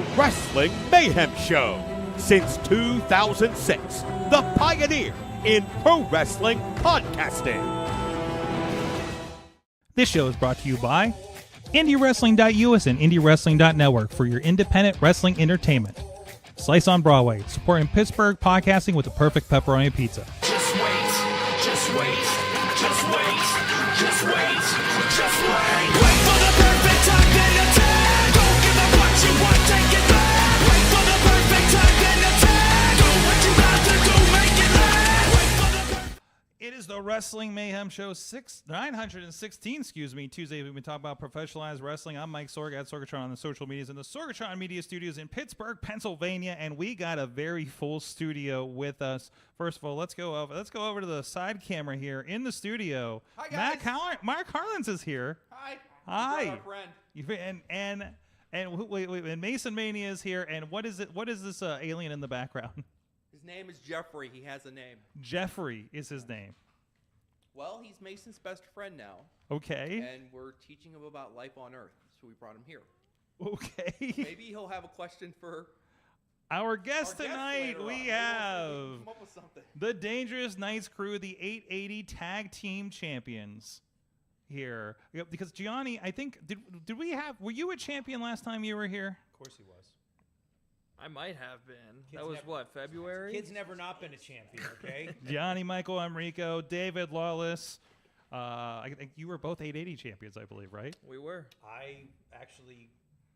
the Wrestling Mayhem Show. Since 2006, the pioneer in pro wrestling podcasting. This show is brought to you by IndieWrestling.us and IndieWrestling.network for your independent wrestling entertainment. Slice on Broadway, supporting Pittsburgh podcasting with the perfect pepperoni pizza. Just wait, just wait, just wait, just wait, just wait. Wait for the perfect time, then attack. Don't give up what you want, take it back. Wait for the perfect time, then attack. Do what you got to do, make it last. Wait for the It is the Wrestling Mayhem Show 916, Tuesday. We've been talking about professionalized wrestling. I'm Mike Sorg at Sorgatron on the social medias in the Sorgatron Media Studios in Pittsburgh, Pennsylvania, and we got a very full studio with us. First of all, let's go over to the side camera here in the studio. Hi, guys. Mark Carlins is here. Hi. Hi. Our friend. And Mason Mania is here. And what is it? What is this alien in the background? His name is Jeffrey. He has a name. Jeffrey is his name. Well, he's Mason's best friend now. Okay. And we're teaching him about life on Earth, so we brought him here. Okay. Maybe he'll have a question for our guest tonight. later We on. have Come up with something. the Dangerous Knights crew, the 880 Tag Team Champions here. Yep, because Gianni, I think, were you a champion last time you were here? Of course he was. I might have been. Kids That was never- what, February? Kid's never not been a champion, okay? Gianni, Michael, Emricko, David, Lawless. I think you were both 880 champions, I believe, right? We were. I actually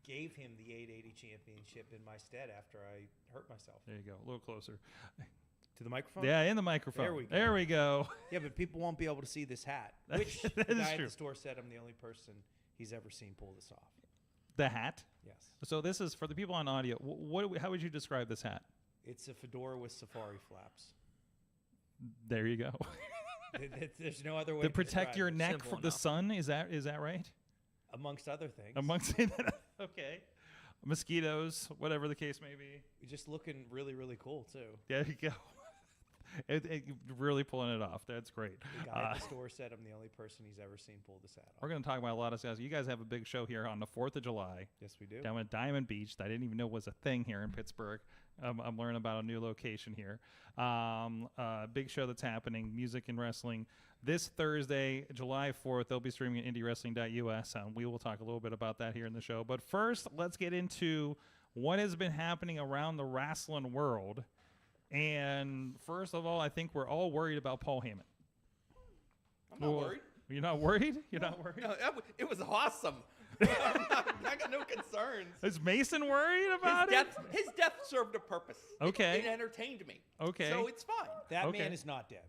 gave him the 880 championship in my stead after I hurt myself. There you go. A little closer. To the microphone? Yeah, in the microphone. There we go. go. Yeah, but people won't be able to see this hat, That- which that the is guy at true. the store said I'm the only person he's ever seen pull this off. The hat. Yes. So this is, for the people on audio, how would you describe this hat? It's a fedora with safari flaps. There you go. There's no other way To to protect describe your it. neck Simple from the enough. sun, is that right? Amongst other things. Okay. Mosquitoes, whatever the case may be. You're just looking really, really cool, too. There you go. Really pulling it off. That's great. The guy at the store said I'm the only person he's ever seen pull this hat off. We're going to talk about a lot of stuff. You guys have a big show here on the 4th of July. Yes, we do. Down at Diamond Beach. That I didn't even know was a thing here in Pittsburgh. I'm learning about a new location here. Big show that's happening, music and wrestling. This Thursday, July 4th, they'll be streaming at IndieWrestling.us. We will talk a little bit about that here in the show. But first, let's get into what has been happening around the wrestling world. And first of all, I think we're all worried about Paul Heyman. I'm not worried. You're not worried? You're not worried? No, it was awesome. I got no concerns. Is Mason worried about His death served a purpose. Okay. It entertained me. Okay. So it's fine. That Okay. man is not dead.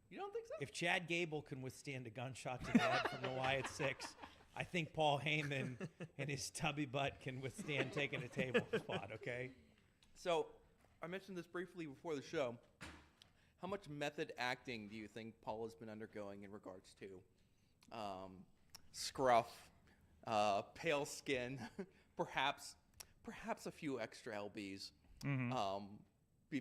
You don't think so? If Chad Gable can withstand a gunshot to the head from the Wyatt Six, I think Paul Heyman and his tubby butt can withstand taking a table spot, okay? So, I mentioned this briefly before the show. How much method acting do you think Paul has been undergoing in regards to scruff, pale skin, perhaps a few extra lbs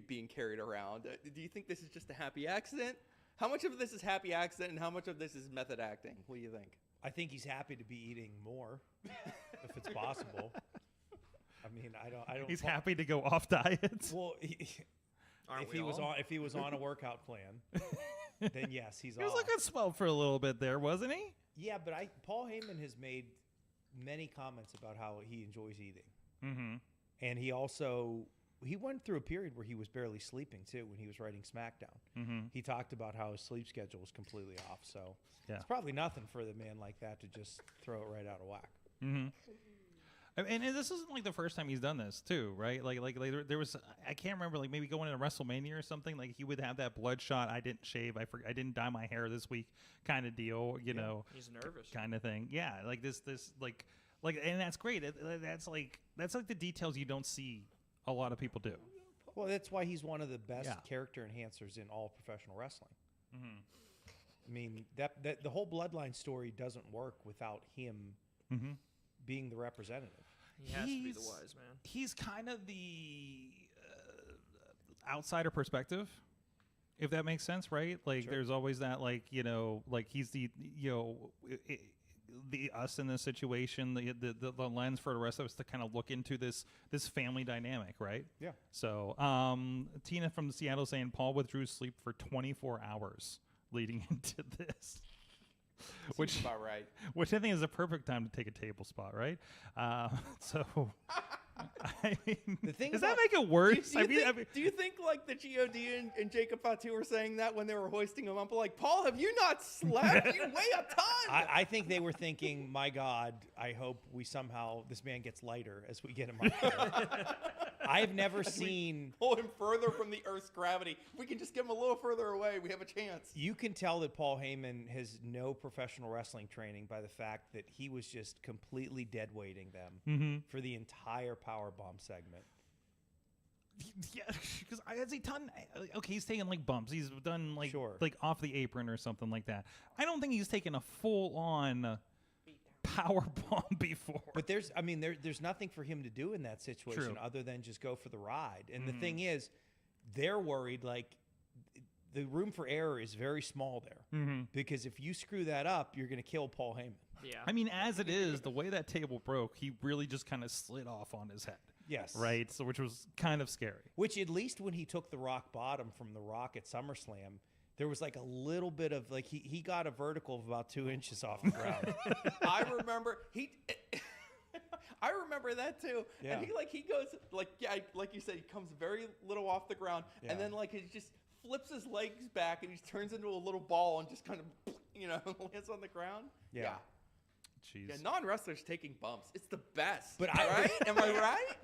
being carried around? Do you think this is just a happy accident? How much of this is happy accident and how much of this is method acting? What do you think? I think he's happy to be eating more, if it's possible. I mean, I don't. He's happy to go off diets. Well, Aren't if we all? if he was on a workout plan, then yes, he's He was off. looking swell for a little bit there, wasn't he? Yeah, but Paul Heyman has made many comments about how he enjoys eating. Mm-hmm. And he went through a period where he was barely sleeping, too, when he was writing SmackDown. Mm-hmm. He talked about how his sleep schedule was completely off. So Yeah. it's probably nothing for the man like that to just throw it right out of whack. Mm-hmm. And this isn't like the first time he's done this too, right? Like there was, I can't remember, like maybe going into WrestleMania or something. Like he would have that bloodshot. I didn't shave. I didn't dye my hair this week, kind of deal. You know, He's nervous. kind of thing. Yeah, like this like, and that's great. That's like the details you don't see a lot of people do. Well, that's why he's one of the best Yeah. character enhancers in all professional wrestling. Mm-hmm. I mean, that the whole Bloodline story doesn't work without him Mm-hmm. being the representative. He has to be the wise man. He's kind of the outsider perspective, if that makes sense, right? Like, Sure. there's always that, like, you know, like he's the, you know, us in this situation, the lens for the rest of us to kind of look into this family dynamic, right? Yeah. So Tina from Seattle saying Paul withdrew sleep for 24 hours leading into this. Which about right. Which I think is a perfect time to take a table spot, right? So, I mean, The thing does about- that make it worse? Do you think like the God and Jacob Fatu were saying that when they were hoisting him up? Like, Paul, have you not slept? You weigh a ton. I think they were thinking, my God, I hope this man gets lighter as we get him up there. I've never seen. Pull him further from the Earth's gravity. If we can just get him a little further away, we have a chance. You can tell that Paul Heyman has no professional wrestling training by the fact that he was just completely dead weighting them for the entire powerbomb segment. Yeah, because has he done? Okay, he's taken like bumps. He's done like Sure. like off the apron or something like that. I don't think he's taken a full on power bomb before. But there's nothing for him to do in that situation True. other than just go for the ride. And the thing is, they're worried like the room for error is very small there because if you screw that up, you're going to kill Paul Heyman. Yeah. I mean, as it is, the way that table broke, he really just kind of slid off on his head. Yes. Right. So, which was kind of scary. Which at least when he took the Rock bottom from the Rock at SummerSlam, there was like a little bit of like he got a vertical of about 2 inches off the ground. I remember I remember that too. Yeah. And he goes like you said, he comes very little off the ground, Yeah. and then like he just flips his legs back and he turns into a little ball and just kind of lands on the ground. Yeah. Jeez. Yeah, non-wrestlers taking bumps. It's the best. But right? Am I right?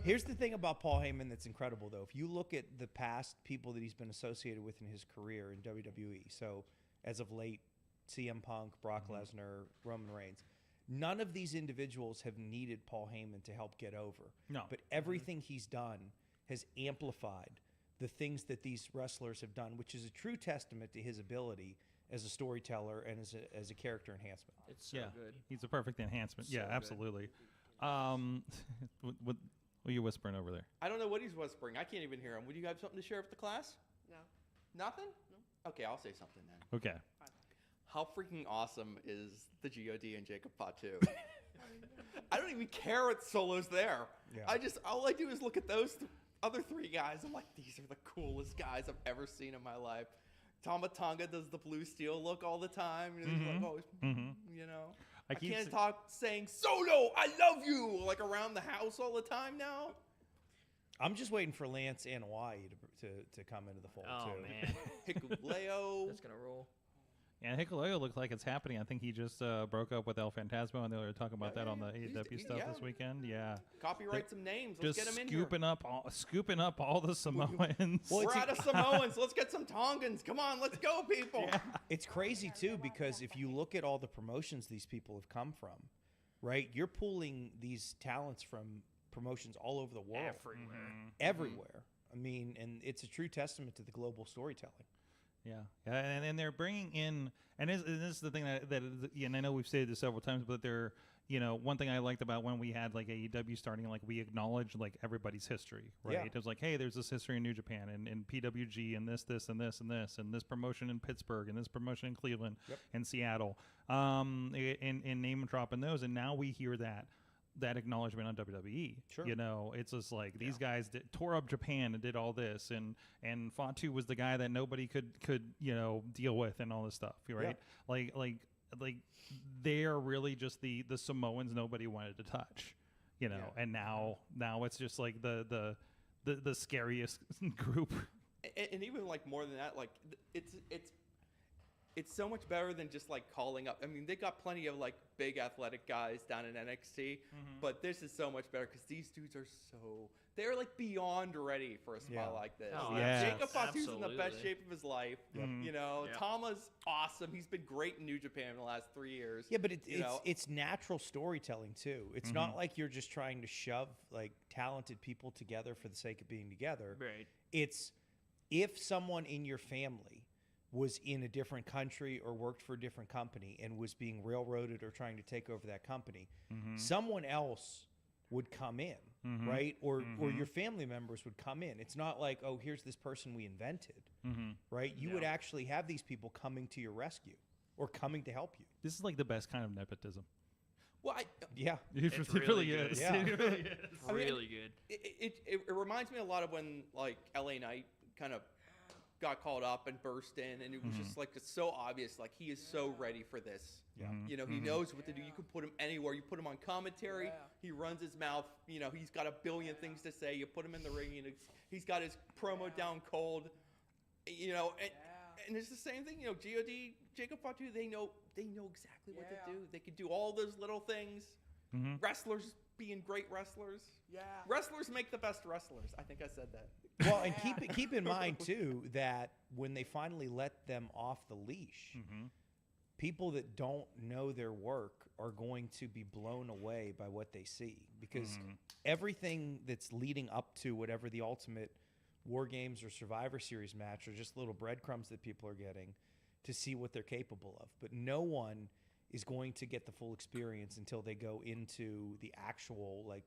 Here's the thing about Paul Heyman that's incredible, though. If you look at the past people that he's been associated with in his career in WWE, so as of late, CM Punk, Brock Lesnar, Roman Reigns, none of these individuals have needed Paul Heyman to help get over. No. But everything he's done has amplified the things that these wrestlers have done, which is a true testament to his ability as a storyteller and as a character enhancement. It's so good. He's a perfect enhancement. So Yeah, good. absolutely. What are you whispering over there? I don't know what he's whispering. I can't even hear him. Would you have something to share with the class? No. Nothing? No. Okay, I'll say something then. Okay. How freaking awesome is the God and Jacob Fatu? I don't even care what Solo's there. Yeah. All I do is look at those other three guys. I'm like, these are the coolest guys I've ever seen in my life. Tama Tonga does the blue steel look all the time. Like always, I can't talk saying Solo, I love you, like around the house all the time now. I'm just waiting for Lance and Hawaii to come into the fold, Oh too. man, Hikuleo. that's gonna roll. Yeah, Hikuleo looks like it's happening. I think he just broke up with El Fantasma, and they were talking about that on the AEW stuff this weekend. Yeah. Copyright some names. Let's Just get them in here. scooping up all the Samoans. We're out of Samoans. Let's get some Tongans. Come on, let's go, people. It's crazy, too, because if you look at all the promotions these people have come from, right, you're pulling these talents from promotions all over the world. Everywhere. I mean, and it's a true testament to the global storytelling. Yeah, and they're bringing in, and this is the thing that and I know we've said this several times, but they're, one thing I liked about when we had like AEW starting, like we acknowledged like everybody's history, right? Yeah. It was like, hey, there's this history in New Japan and PWG and this and this promotion in Pittsburgh and this promotion in Cleveland and Seattle, and name dropping those, and now we hear that acknowledgement on WWE. Sure. It's just like these guys tore up Japan and did all this, and Fatu was the guy that nobody could deal with and all this stuff, right? Like they're really just the Samoans nobody wanted to touch, and now it's just like the scariest group. And even like more than that, like it's so much better than just like calling up. I mean, they got plenty of like big athletic guys down in NXT, but this is so much better because these dudes are they're like beyond ready for a spot like this. Oh, yeah. Jacob Fatu's in the best Absolutely. shape of his life. Tama's awesome. He's been great in New Japan in the last 3 years. Yeah, but it's natural storytelling, too. It's not like you're just trying to shove like talented people together for the sake of being together. Right. It's if someone in your family was in a different country or worked for a different company and was being railroaded or trying to take over that company, someone else would come in, right? Or your family members would come in. It's not like, oh, here's this person we invented, right? You would actually have these people coming to your rescue. or coming to help you. This is like the best kind of nepotism. Well, Yeah. It It's really really good. is. Yeah. It really is. Really good. it reminds me a lot of when like LA Knight kind of got called up and burst in, and it was just like it's so obvious, like he is so ready for this. Yeah. You know, he knows what to do. You can put him anywhere. You put him on commentary. He runs his mouth. You know, he's got a billion things to say. You put him in the ring, and he's got his promo down cold. You know, and it's the same thing. You know, God, Jacob Fatu, they know exactly what to do. They can do all those little things. Wrestlers being great wrestlers. Yeah. Wrestlers make the best wrestlers. I think I said that. Well, and keep in mind too that when they finally let them off the leash, people that don't know their work are going to be blown away by what they see, because everything that's leading up to whatever the ultimate War Games or Survivor Series match are just little breadcrumbs that people are getting to see what they're capable of. But no one is going to get the full experience until they go into the actual like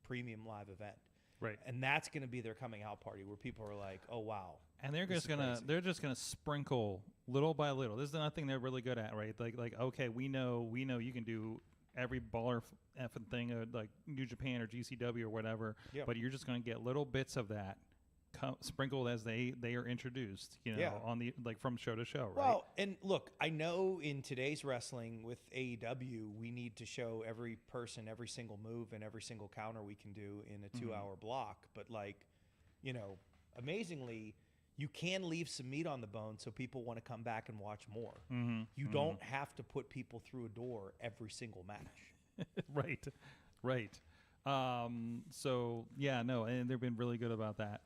premium live event. Right. And that's going to be their coming out party where people are like, "Oh wow." And they're This just is gonna crazy. they're just gonna sprinkle little by little. This is another thing they're really good at, right? Like okay, we know you can do every baller effing thing like New Japan or GCW or whatever, Yep. but you're just gonna get little bits of that sprinkled as they are introduced, you know, Yeah. on the like from show to show, right? Well, and look, I know in today's wrestling with AEW, we need to show every person every single move and every single counter we can do in a 2-hour block. But like, you know, amazingly, you can leave some meat on the bone so people want to come back and watch more. You don't have to put people through a door every single match. right. So yeah, no, and they've been really good about that.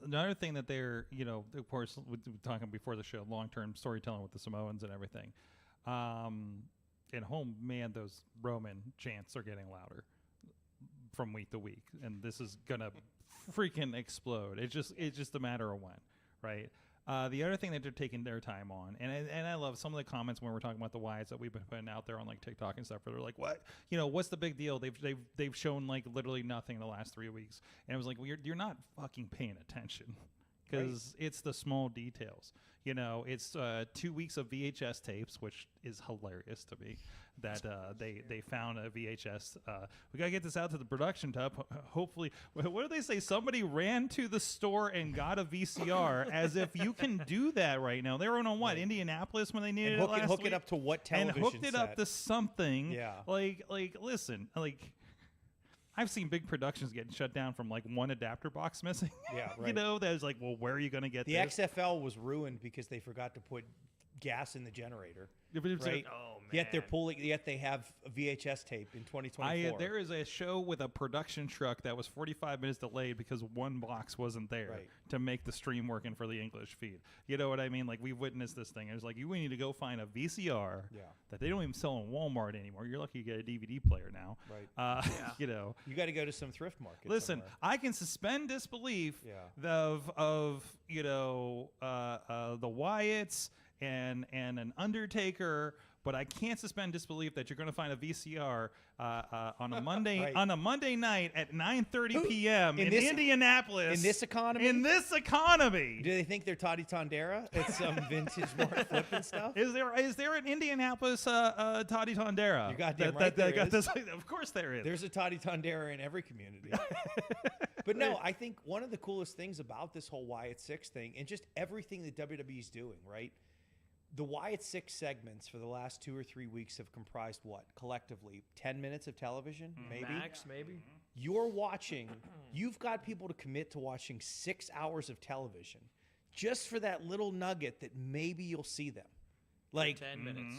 Another thing that they're, you know, of course, we were talking before the show, long-term storytelling with the Samoans and everything. And home, man, those Roman chants are getting louder from week to week, and this is gonna freaking explode. It's just a matter of when, right? The other thing that they're taking their time on, and I love some of the comments when we're talking about the Wyatts that we've been putting out there on like TikTok and stuff, where they're like, "What? You know, what's the big deal? They've shown like literally nothing in the last 3 weeks," and it was like, "Well, you're not fucking paying attention." Because it's the small details. You know, it's 2 weeks of VHS tapes, which is hilarious to me, that they found a VHS. We got to get this out to the production tub. Hopefully, what do they say? Somebody ran to the store and got a VCR, as if you can do that right now. They were on what, Indianapolis when they needed And it last hook week? it up to what And television hooked it up set? to something. Yeah. Like, listen, like, I've seen big productions getting shut down from like one adapter box missing. Yeah, You right. know, that was like, well, where are you going to get The this? XFL was ruined because they forgot to put gas in the generator. If it's like, Right? Oh, Yet they're man. pulling. Yet they have a VHS tape in 2024. there is a show with a production truck that was 45 minutes delayed because one box wasn't there Right. to make the stream working for the English feed. You know what I mean? Like, we witnessed this thing. It was like, we need to go find a VCR Yeah. that they don't even sell in Walmart anymore. You're lucky you get a DVD player now. Right. You know. You got to go to some thrift market. Listen, somewhere. I can suspend disbelief Yeah. of you know the Wyatts and an Undertaker, but I can't suspend disbelief that you're going to find a VCR on a Monday Right. on a Monday night at 9:30 p.m. In in this- Indianapolis. in this economy? In this economy. Do they think they're Toddy Tondera? It's some vintage Mark flipping stuff. Is there an Indianapolis Toddy Tondera? You're goddamn that right there got is. this? Of course there is. There's a Toddy Tondera in every community. But no, I think one of the coolest things about this whole Wyatt 6 thing, and just everything that WWE's doing, right? The Wyatt 6 segments for the last 2 or 3 weeks have comprised what? Collectively, 10 minutes of television, maybe? Max, maybe. You're watching, you've got people to commit to watching 6 hours of television just for that little nugget that maybe you'll see them. Like, 10 minutes.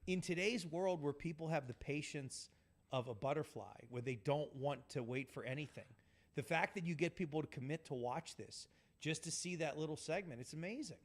in today's world where people have the patience of a butterfly, where they don't want to wait for anything, the fact that you get people to commit to watch this just to see that little segment, it's amazing.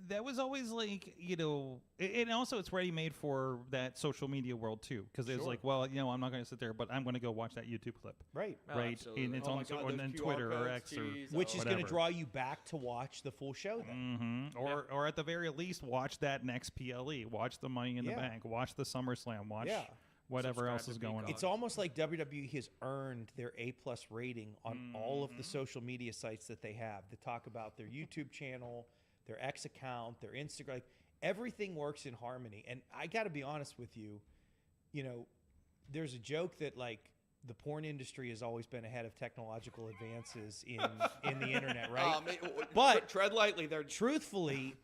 That was always like, you know, and also it's ready made for that social media world too, because it's Sure. like, well, you know, I'm not going to sit there, but I'm going to go watch that YouTube clip, Right. Oh, right? absolutely. And it's Oh my on God, on those QR Twitter or codes, X or geez, Which is going to whatever. draw you back to watch the full show then. or at the very least, watch that next PLE, watch the Money in the Yeah. Bank, watch the SummerSlam, watch Yeah. whatever Subscribe else to is going on. Peacock. It's almost like WWE has earned their A+ rating on all of the social media sites that they have that talk about their YouTube channel, their X account, their Instagram. Like, everything works in harmony. And I got to be honest with you, there's a joke that like the porn industry has always been ahead of technological advances in the internet, right? But tread lightly there. Truthfully,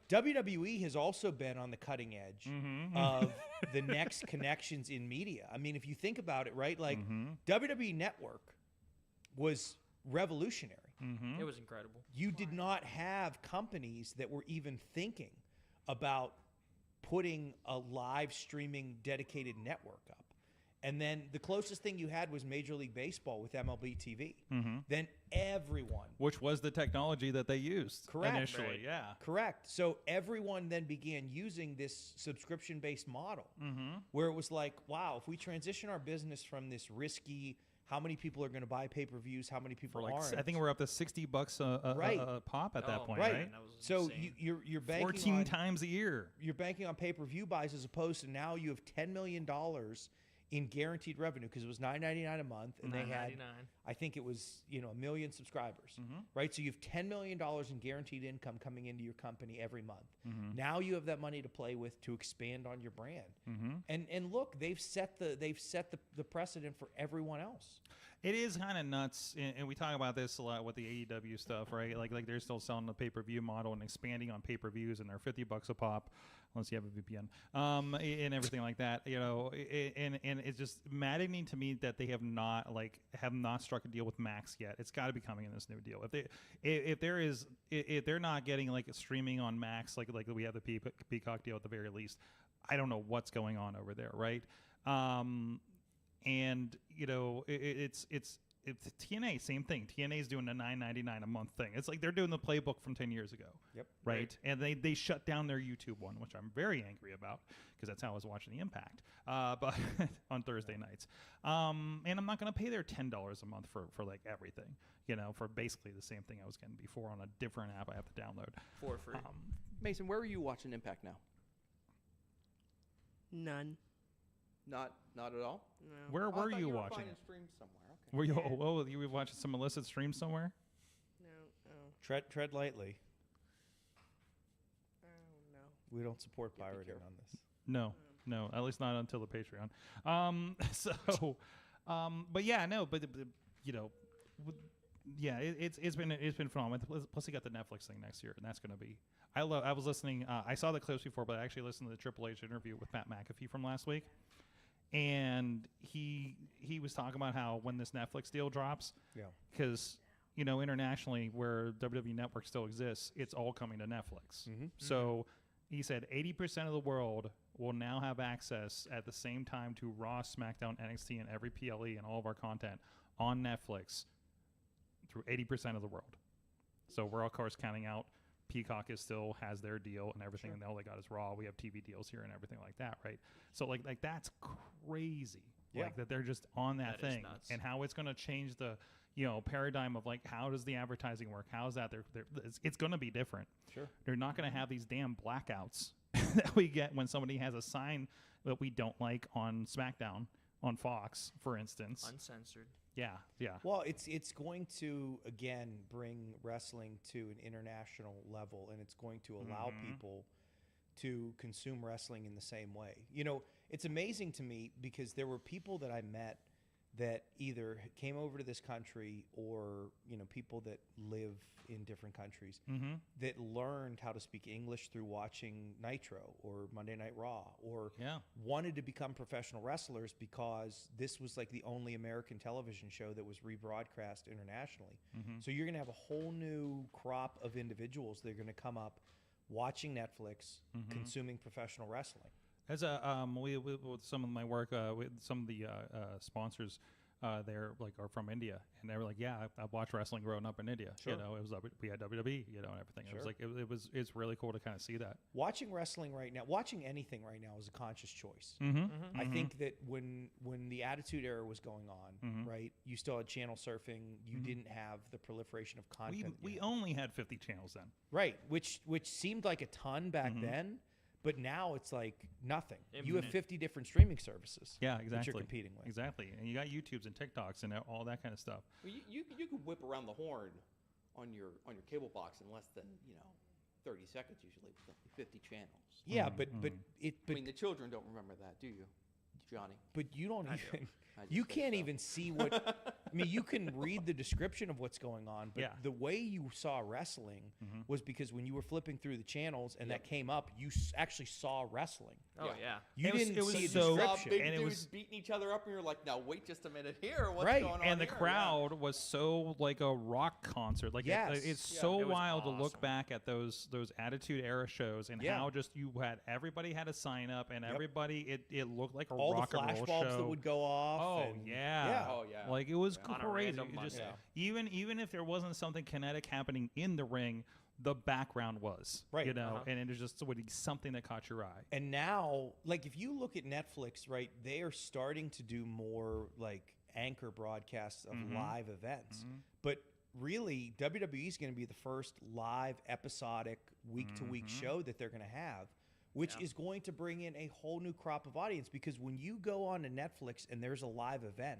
WWE has also been on the cutting edge of the next connections in media. I mean, if you think about it, right? Like WWE Network was revolutionary. It was incredible. You did not have companies that were even thinking about putting a live streaming dedicated network up. And then the closest thing you had was Major League Baseball with MLB TV. Then everyone. Which was the technology that they used initially. Right. Yeah. Correct. So everyone then began using this subscription-based model where it was like, wow, if we transition our business from this risky, how many people are going to buy pay-per-views, how many people aren't. I think we're up to $60 a pop at that point, right? right? That was So insane. you're banking 14 on, times a year. You're banking on pay-per-view buys as opposed to now you have $10 million in guaranteed revenue because it was $9.99 a month and they had, $9.99. I think it was, 1 million subscribers, right? So you have $10 million in guaranteed income coming into your company every month. Now you have that money to play with to expand on your brand. And look, they've set the precedent for everyone else. It is kind of nuts, and we talk about this a lot with the AEW stuff, right? Like they're still selling the pay-per-view model and expanding on pay-per-views, and they're $50 a pop, unless you have a VPN, and everything like that. And it's just maddening to me that they have not struck a deal with Max yet. It's got to be coming in this new deal. If they're not getting like streaming on Max, like we have the Peacock deal at the very least, I don't know what's going on over there, right? And it's TNA, same thing. TNA is doing the $9.99 a month thing. It's like they're doing the playbook from 10 years ago. Yep. Right. And they shut down their YouTube one, which I'm very angry about because that's how I was watching the Impact, but on Thursday nights. And I'm not going to pay their $10 a month for like everything, for basically the same thing I was getting before on a different app I have to download. For free. Mason, where are you watching Impact now? None. Not at all. No. Where Oh, I were thought you were watching finding it? streams somewhere. Okay. Were you were watching some illicit stream somewhere? No. Tread lightly. Oh no. We don't support Yeah, be pirating careful. on this. No, at least not until the Patreon. But yeah, no, but yeah, it's been phenomenal. Plus, you got the Netflix thing next year, and that's going to be. I was listening. I saw the clips before, but I actually listened to the Triple H interview with Pat McAfee from last week, and he was talking about how when this Netflix deal drops, because internationally where WWE Network still exists, it's all coming to Netflix. So he said 80% of the world will now have access at the same time to Raw, SmackDown, NXT, and every PLE and all of our content on Netflix through 80% of the world. So we're of course counting out Peacock still has their deal and everything, and all they got is Raw. We have TV deals here and everything like that, right? So like that's crazy. Yeah. Like that they're just on that That is thing, nuts. and how it's going to change the paradigm of like how does the advertising work? How is that? It's going to be different. Sure. They're not going to have these damn blackouts that we get when somebody has a sign that we don't like on SmackDown on Fox, for instance. Uncensored. Yeah. Well, it's going to again bring wrestling to an international level, and it's going to allow people to consume wrestling in the same way. It's amazing to me because there were people that I met that either came over to this country or people that live in different countries that learned how to speak English through watching Nitro or Monday Night Raw or wanted to become professional wrestlers because this was like the only American television show that was rebroadcast internationally. So you're going to have a whole new crop of individuals that are going to come up watching Netflix, consuming professional wrestling. As with some of my work, with some of the sponsors, they're like are from India, and they were like, "Yeah, I watched wrestling growing up in India. Sure. It was we had WWE, and everything. Sure. It was like it's really cool to kind of see that. Watching wrestling right now, watching anything right now is a conscious choice. I think that when the Attitude Era was going on, right, you still had channel surfing. You didn't have the proliferation of content. We only had 50 channels then. Right, which seemed like a ton back then, but now it's like nothing. You have Infinite. 50 different streaming services. Yeah, exactly. That you're competing with. Exactly, and you got YouTubes and TikToks and all that kind of stuff. Well, you could whip around the horn on your cable box in less than 30 seconds usually with only 50 channels. Yeah, but I mean, the children don't remember that, do you, Johnny? But you don't I even. do. I just You say can't so. even see what. I mean, you can read the description of what's going on, but Yeah. the way you saw wrestling was because when you were flipping through the channels and Yep. that came up, you actually saw wrestling. Oh yeah. You It was- didn't it was see a so- You saw description. big and it dudes was- beating each other up, and you're like, now wait just a minute here. What's Right. going on And the here? crowd was so like a rock concert. Like Yes. it's Yeah. so It was wild to look awesome. back at those Attitude Era shows and Yeah. how just you had everybody had a sign up and everybody it looked like a All the rock and flash roll bulbs show. that would go off. Oh and- yeah. Oh, yeah. Like it was On a crazy. random It just Monday. even if there wasn't something kinetic happening in the ring, the background was. Right. You know, and it was just something that caught your eye. And now, like, if you look at Netflix, right, they are starting to do more like anchor broadcasts of live events. But really, WWE is going to be the first live episodic week to week show that they're going to have, which is going to bring in a whole new crop of audience. Because when you go on to Netflix and there's a live event,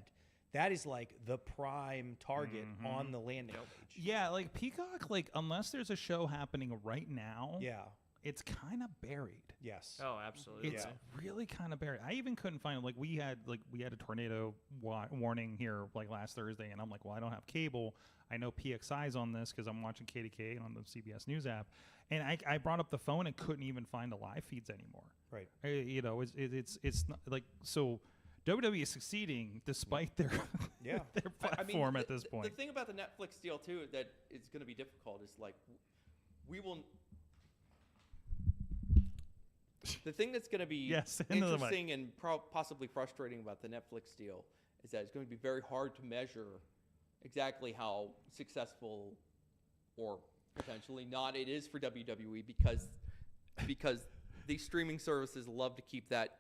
that is like the prime target on the landing page. Yeah, like Peacock, like unless there's a show happening right now, Yeah. it's kind of buried. Yes. Oh, absolutely. It's really kind of buried. I even couldn't find it. Like we had a tornado warning here like last Thursday, and I'm like, well, I don't have cable. I know PXI's on this because I'm watching KDK on the CBS News app, and I brought up the phone and couldn't even find the live feeds anymore. Right. You know, it's not like so. WWE is succeeding despite their Yeah. their I mean, platform at the- this point. The thing about the Netflix deal too that is going to be difficult is like we will. The thing that's going to be Yes, into the mic. interesting and possibly frustrating about the Netflix deal is that it's going to be very hard to measure exactly how successful or potentially not it is for WWE because these streaming services love to keep that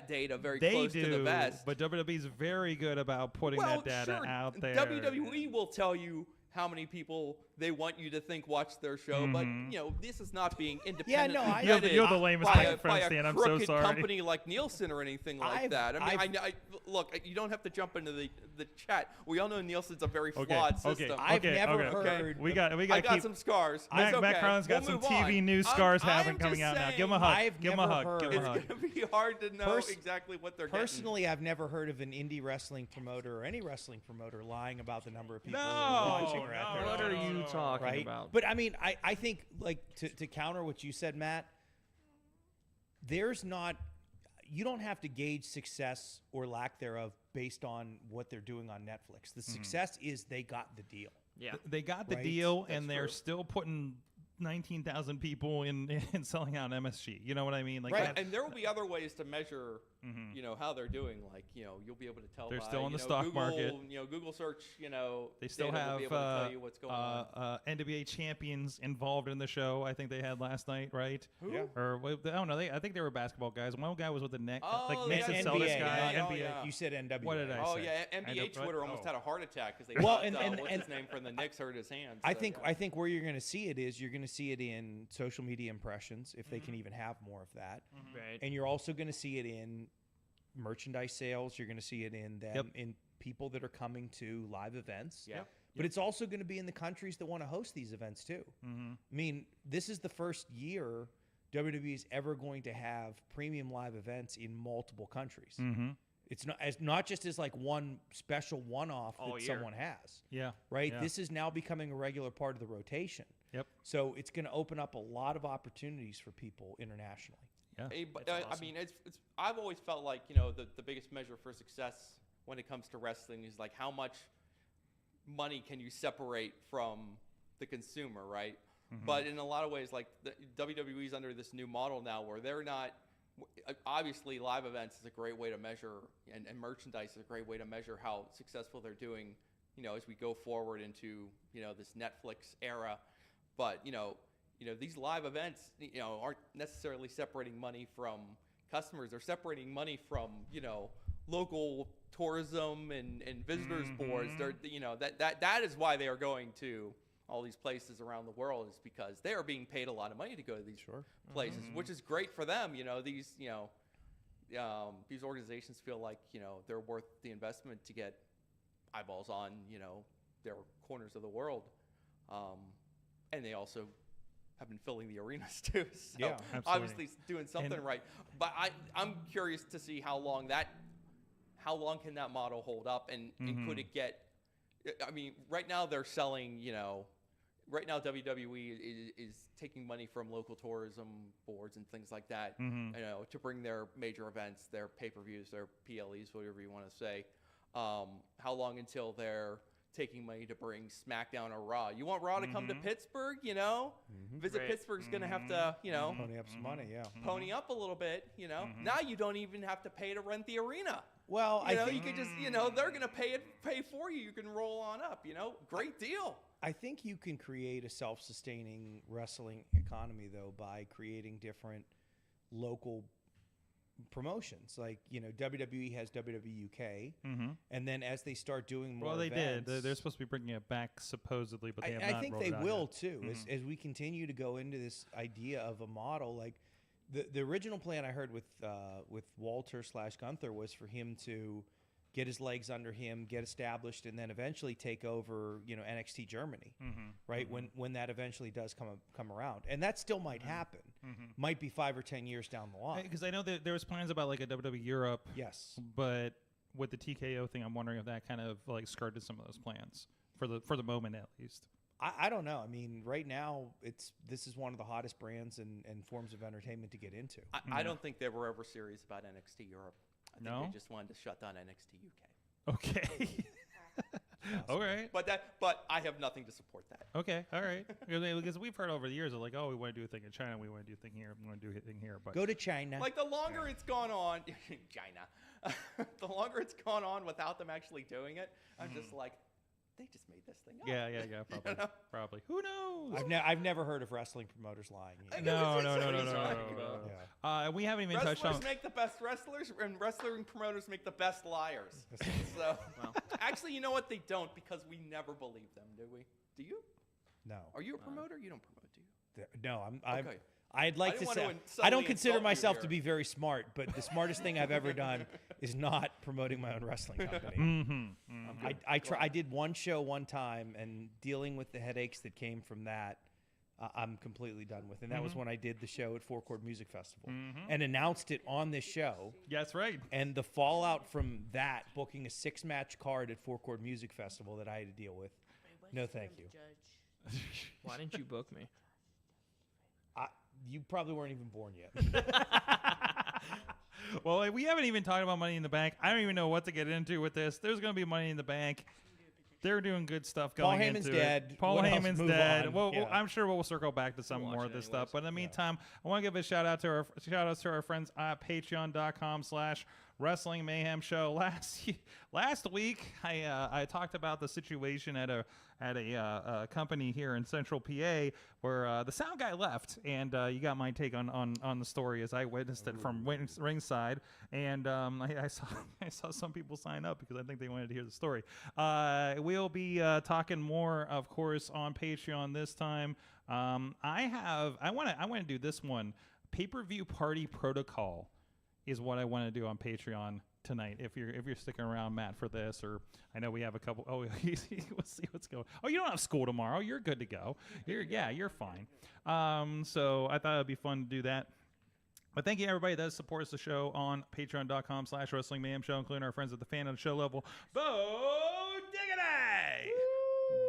data very They close do, to the vest. but WWE's very good about putting that data sure, out there. WWE will tell you how many people they want you to think watch their show, but you know this is not being independent. no, I- You're the lamest by thing a, from by a Stan. I'm so crooked sorry. company like Nielsen or anything like I've- that. I mean, I've- look, you don't have to jump into the chat. We all know Nielsen's a very Okay, flawed okay, system. I've okay, never okay. heard. We got I got keep, some scars. Matt, It's okay. Matt Carlins got We'll some move TV on. news scars I'm coming just out now. saying, Give him a hug. I've Give him a never hug. Give him a heard- hug. It's going to be hard to know exactly what they're Personally, I've never heard of an indie wrestling promoter or any wrestling promoter lying about the number of people who No, are watching or at their What are you talking right? about? But I mean, I think like to counter what you said, Matt, there's not you don't have to gauge success or lack thereof based on what they're doing on Netflix. The success is they got the deal. Yeah. They got the Right? deal, That's and they're true. still putting 19,000 people in selling out MSG. You know what I mean? Like Right. that- And there will be other ways to measure, you know, how they're doing. Like, you know, you'll be able to tell. They're by, still on you the know, stock Google, market. You know, Google search. You know, They still data will have be able to tell you what's going on. NWA champions involved in the show. I think they had last night, right? Who? Yeah. Or I don't know. I think they were basketball guys. One guy was with the neck, Oh, like yeah, Mason NBA, Celtics guy. yeah, NBA. yeah. You said NWA. What did I Oh say? yeah, I NBA don't- Twitter almost oh. had a heart attack because they Well, thought, and what's and- his name from the Knicks hurt his hand. I So, think yeah. I think where you're going to see it is you're going to see it in social media impressions if they can even have more of that, Right. and you're also going to see it in merchandise sales. You're going to see it in them Yep. in people that are coming to live events. Yeah. But it's also going to be in the countries that want to host these events too. Mm-hmm. I mean, this is the first year WWE is ever going to have premium live events in multiple countries. Mm-hmm. It's not just as like one special one-off All that year. someone has. Yeah. Right? Yeah. This is now becoming a regular part of the rotation. Yep. So it's going to open up a lot of opportunities for people internationally. Yeah. Hey, but, That's I awesome. mean, it's. I've always felt like the biggest measure for success when it comes to wrestling is like how much money can you separate from the consumer, right? But in a lot of ways, like the WWE's under this new model now where they're not. Obviously, live events is a great way to measure, and merchandise is a great way to measure how successful they're doing. As we go forward into this Netflix era, but these live events aren't necessarily separating money from customers. They're separating money from local tourism and visitors boards. They're that is why they are going to all these places around the world, is because they are being paid a lot of money to go to these places, which is great for them. These organizations feel like they're worth the investment to get eyeballs on their corners of the world, and they also have been filling the arenas too. So Yeah, absolutely. obviously doing something And- right. But I'm curious to see how long can that model hold up, and could it get? I mean, right now they're selling, right now WWE is taking money from local tourism boards and things like that, to bring their major events, their pay-per-views, their PLEs, whatever you want to say. How long until they're taking money to bring SmackDown or Raw? You want Raw to come to Pittsburgh, Visit Right. Pittsburgh's going to have to, Pony up some money, yeah. pony up a little bit, Now you don't even have to pay to rent the arena. Well, You I think you could just, they're going to pay for you. You can roll on up, Great deal. I think you can create a self-sustaining wrestling economy, though, by creating different local promotions. Like, WWE has WWE UK, and then as they start doing more Well, they events, did. They're supposed to be bringing it back supposedly, but they have I not think rolled they it out will yet. too. As we continue to go into this idea of a model, like the original plan I heard with Walter / Gunther was for him to get his legs under him, get established, and then eventually take over, NXT Germany, right? When that eventually does come around, and that still might happen. Might be 5 or 10 years down the line. Because I know that there was plans about like a WWE Europe. Yes. But with the TKO thing, I'm wondering if that kind of like skirted some of those plans for the moment at least. I don't know. I mean, right now this is one of the hottest brands and forms of entertainment to get into. I don't think they were ever serious about NXT Europe. I think No? they just wanted to shut down NXT UK. Okay. All right. But I have nothing to support that. Okay. All right. Because we've heard over the years of like, oh, we want to do a thing in China, we want to do a thing here, we want to do a thing here. But Go to China. Like the longer it's gone on, China, the longer it's gone on without them actually doing it, I'm just like, they just made this thing up. yeah, probably, probably. Who knows? I've never heard of wrestling promoters lying. I No. know, what he's no. talking about. Yeah. We haven't even touched on. Wrestlers make the best wrestlers, and wrestling promoters make the best liars. So, actually, you know what? They don't, because we never believe them, do we? Do you? No. Are you a promoter? You don't promote, do you? No, I'm Okay. I'd like to didn't say want to I don't subtly consider insult you myself here. to be very smart, but the smartest thing I've ever done is not promoting my own wrestling company. I did one show one time, and dealing with the headaches that came from that, I'm completely done with. And that was when I did the show at Four Chord Music Festival and announced it on this show. Yeah, that's right. And the fallout from that, booking a 6-match card at Four Chord Music Festival that I had to deal with. No, thank you. Why didn't you book me? You probably weren't even born yet. Well, we haven't even talked about Money in the Bank. I don't even know what to get into with this. There's going to be Money in the Bank. They're doing good stuff Paul going Heyman's into it. dead. Paul What else? Heyman's Move dead. on. Well, Yeah. I'm sure we'll circle back to some We'll more watch of it this anyways. stuff. But in the meantime, I want to give a shout out to our friends at Patreon.com/Wrestling Mayhem Show. Last week, I talked about the situation at a company here in Central PA where the sound guy left, and you got my take on the story as I witnessed it from ringside, and I saw some people sign up because I think they wanted to hear the story. We'll be talking more, of course, on Patreon this time. I want to do this one. Pay-per-view party protocol is what I want to do on Patreon tonight. If you're sticking around, Matt, for this, or I know we have a couple. Oh, we'll see what's going. Oh, you don't have school tomorrow. You're good to go. You're fine. So I thought it'd be fun to do that. But thank you everybody that supports the show on Patreon.com/Wrestling Mayhem Show, including our friends at the fan of the show level, Bo Diggity,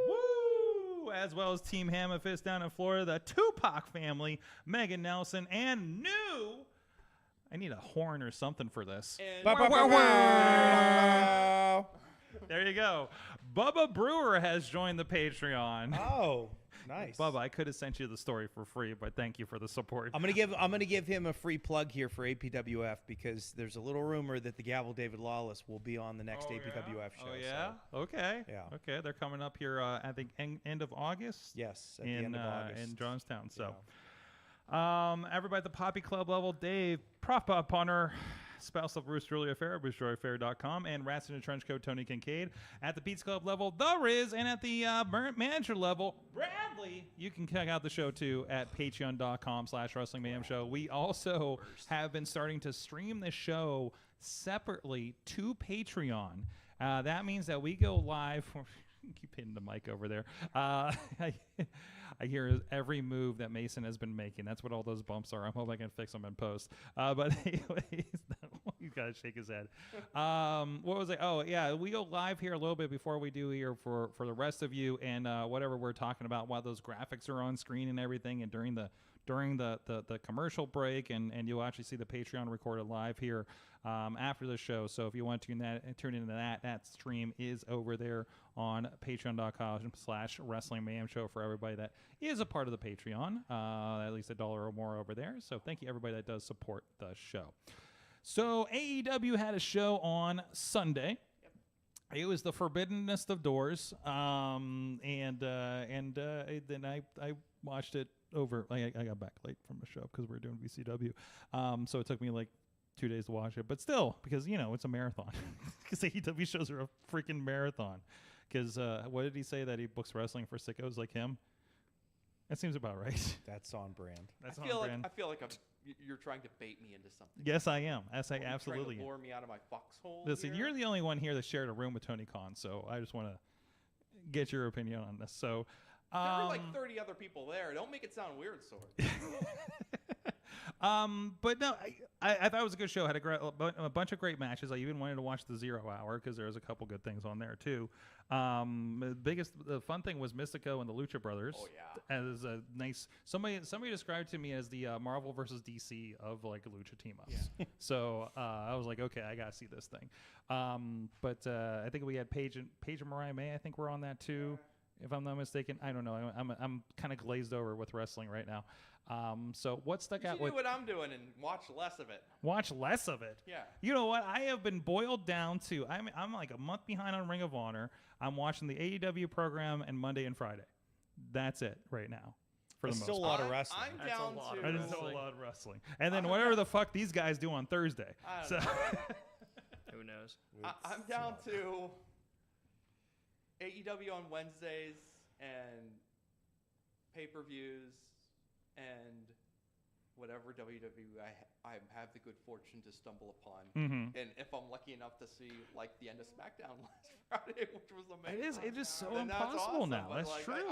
woo, as well as Team Hammerfist down in Florida, the Tupac family, Megan Nelson, and new. I need a horn or something for this. There you go. Bubba Brewer has joined the Patreon. Oh, nice. Bubba, I could have sent you the story for free, but thank you for the support. I'm gonna give him a free plug here for APWF because there's a little rumor that the Gavel David Lawless will be on the next APWF show. Oh yeah. So, Okay. Yeah. Okay. They're coming up here. I think end of August. yes, at In the end of August. in Johnstown. So. Yeah. Everybody at the Poppy Club level, Dave, Prof Bob Punter, spouse of Bruce Julia Fair, BruceJoyFair.com, and Rats in a Trench Coat, Tony Kincaid. At the Beats Club level, The Riz, and at the manager level, Bradley. You can check out the show too at Patreon.com/Wrestling Mayhem Show. We also have been starting to stream this show separately to Patreon. That means that we go live. keep hitting the mic over there. I hear every move that Mason has been making. That's what all those bumps are. I hope I can fix them in post. But anyways, you gotta shake his head. What was it? Oh yeah, we go live here a little bit before we do here for the rest of you and whatever we're talking about while those graphics are on screen and everything, and during the commercial break, and you'll actually see the Patreon recorded live here after the show. So if you want to tune into that stream is over there on patreon.com/Wrestling Mayhem Show for everybody that is a part of the Patreon, at least $1 or more over there. So thank you everybody that does support the show. So AEW had a show on Sunday. It was the forbiddenness of doors, and then I watched it over. I got back late from the show because we were doing VCW, so it took me like 2 days to watch it. But still, because it's a marathon, because AEW shows are a freaking marathon. Because what did he say, that he books wrestling for sickos like him? That seems about right. That's on brand. That's I on feel brand. like you're trying to bait me into something. Yes, I am. Yes, I Are you absolutely trying to am. lure me out of my foxhole. Listen, here? you're the only one here that shared a room with Tony Khan, so I just want to get your opinion on this. So, there were like 30 other people there. Don't make it sound weird, Sorg. But no, I thought it was a good show. Had a bunch of great matches. I even wanted to watch the 0 Hour because there was a couple good things on there too. The fun thing was Mystico and the Lucha Brothers. Oh yeah. As a nice somebody described to me as the Marvel versus DC of like lucha team ups. Yeah. So I was like, okay, I gotta see this thing. But I think we had Paige and Mariah May. I think we're on that too. If I'm not mistaken. I don't know. I'm kind of glazed over with wrestling right now. So what stuck out? You do what I'm doing and watch less of it. Watch less of it. Yeah. You know what? I have been boiled down to. I'm like a month behind on Ring of Honor. I'm watching the AEW program and Monday and Friday. That's it right now. For That's the still most a lot part. of wrestling. I'm That's a down lot to. of That is wrestling. a lot of wrestling. And then whatever the fuck these guys do on Thursday. I So don't know. Who knows? I'm down to AEW on Wednesdays and pay-per-views and whatever WWE I have the good fortune to stumble upon. Mhm. And if I'm lucky enough to see like the end of SmackDown last Friday, which was amazing. It is so then that's impossible awesome. now. But, That's like, true.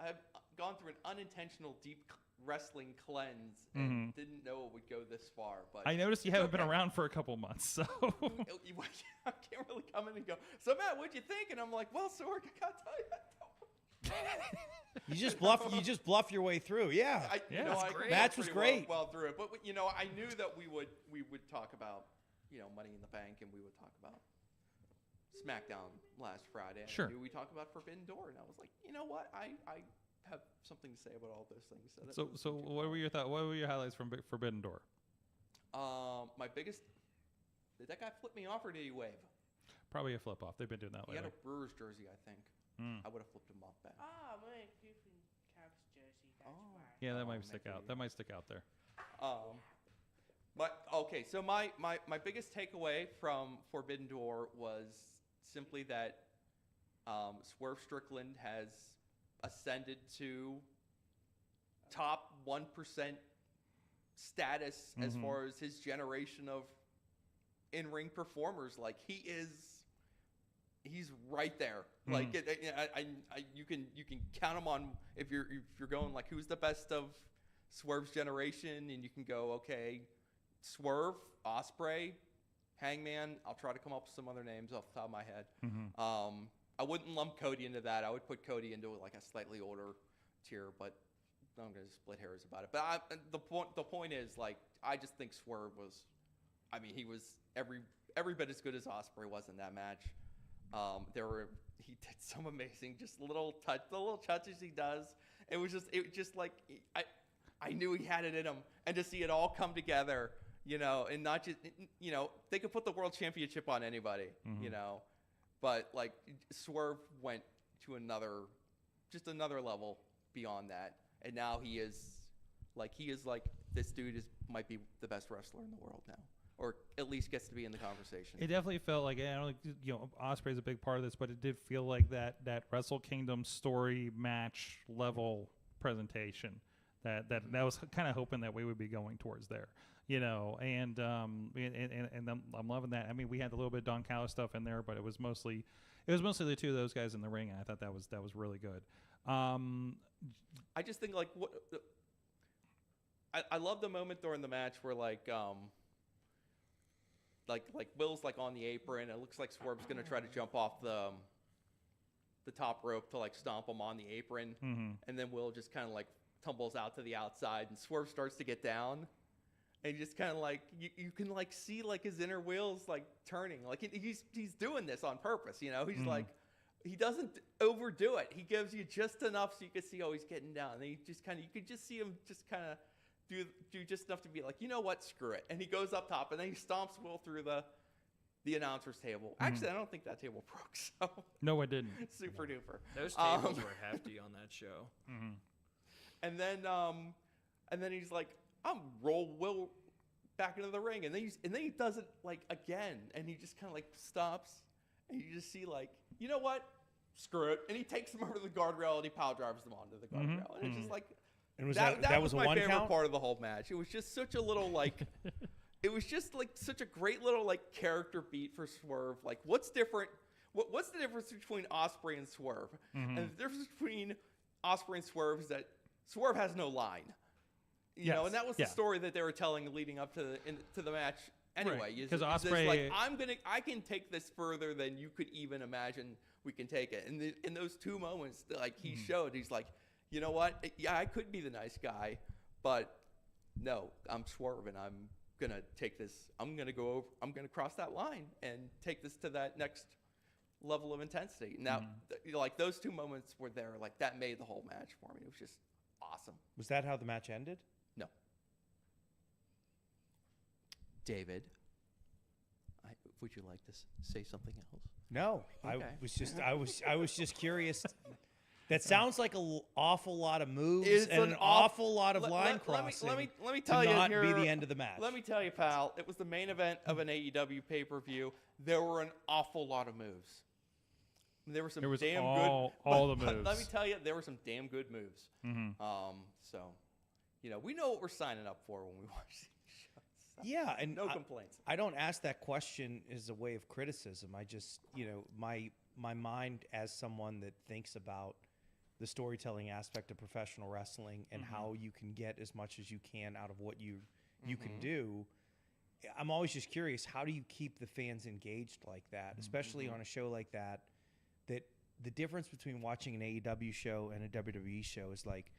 I've gone through an unintentional deep wrestling cleanse and didn't know it would go this far. But I noticed you it's haven't been okay. around for a couple months, so I can't really come in and go, so Matt, what'd you think? And I'm like, well, Sorg, I gotta tell you, You just bluff your way through. Yeah. I great. Match was great. Well through it, but I knew that we would talk about Money in the Bank, and we would talk about SmackDown last Friday. And Sure. I knew we talked about Forbidden Door, and I was like, you know what, I have something to say about all those things. So what were your thoughts? What were your highlights from Forbidden Door? My biggest, did that guy flip me off or did he wave? Probably a flip off. They've been doing that He had lately. a Brewers jersey, I think. I would have flipped him off back. Oh, my Griffin Cavs jersey. That's why. Yeah, that Oh, might stick out. That might stick out there. So my biggest takeaway from Forbidden Door was simply that Swerve Strickland has ascended to top 1% status as far as his generation of in-ring performers. Like he's right there. Like you can count him on if you're going like who's the best of Swerve's generation, and you can go okay, Swerve, Ospreay, Hangman. I'll try to come up with some other names off the top of my head. I wouldn't lump Cody into that. I would put Cody into like a slightly older tier, but I'm going to split hairs about it. But the point is, like, I just think Swerve was, he was every bit as good as Ospreay was in that match. He did some amazing, just the little touches he does. It was just like I knew he had it in him, and to see it all come together, and not just, they could put the world championship on anybody, but like Swerve went to another level beyond that, and now he is like this dude might be the best wrestler in the world now. Or at least gets to be in the conversation. It definitely felt like, Ospreay's a big part of this, but it did feel like that Wrestle Kingdom story match level presentation that was kind of hoping that we would be going towards there, and I'm loving that. We had a little bit of Don Callis stuff in there, but it was mostly It was mostly the two of those guys in the ring, and I thought that was really good. I just think like what I love the moment during the match where like Will's like on the apron. It looks like Swerve's gonna try to jump off the top rope to like stomp him on the apron, and then Will just kind of like tumbles out to the outside, and Swerve starts to get down, and just kind of like you can like see like his inner wheels like turning, like he's doing this on purpose, you know. He's like, he doesn't overdo it. He gives you just enough so you can see, oh, he's getting down. And he just kind of, you could just see him just kind of do just enough to be like, you know what, screw it. And he goes up top, and then he stomps Will through the announcer's table. Actually, I don't think that table broke. So No, it didn't. super duper. Those tables were hefty on that show. And then he's like, I'm roll Will back into the ring, and then he does it like again, and he just kind of like stops, and you just see like, you know what, screw it, and he takes them over to the guardrail and he power drives them onto the guardrail, and it's just like, And was that was a my one favorite count? part of the whole match. It was just such a little like, it was just like such a great little like character beat for Swerve. Like, what's different? What's the difference between Ospreay and Swerve? And the difference between Ospreay and Swerve is that Swerve has no line. You know, and that was the story that they were telling leading up to the match. Anyway, because Ospreay, like, Ospreay, I can take this further than you could even imagine we can take it. And in those two moments, like he showed, he's like, you know what? Yeah, I could be the nice guy, but no, I'm Swerve, and I'm gonna take this. I'm gonna go over. I'm gonna cross that line and take this to that next level of intensity. Now, like those two moments were there. Like that made the whole match for me. It was just awesome. Was that how the match ended? No. David, would you like to say something else? No, Okay. I was just curious. That sounds like an awful lot of moves It's and an awful lot of line let crossing. Let me tell to you not here, be the end of the match. Let me tell you, pal. It was the main event of an AEW pay-per-view. There were an awful lot of moves. There were some There was damn all the but let moves. me tell you, there were some damn good moves. So, you know, we know what we're signing up for when we watch these shows. So, Yeah, and no complaints. I don't ask that question as a way of criticism. I just, you know, my mind as someone that thinks about the storytelling aspect of professional wrestling and how you can get as much as you can out of what you can do. I'm always just curious, how do you keep the fans engaged like that, especially on a show like that, that the difference between watching an AEW show and a WWE show is like,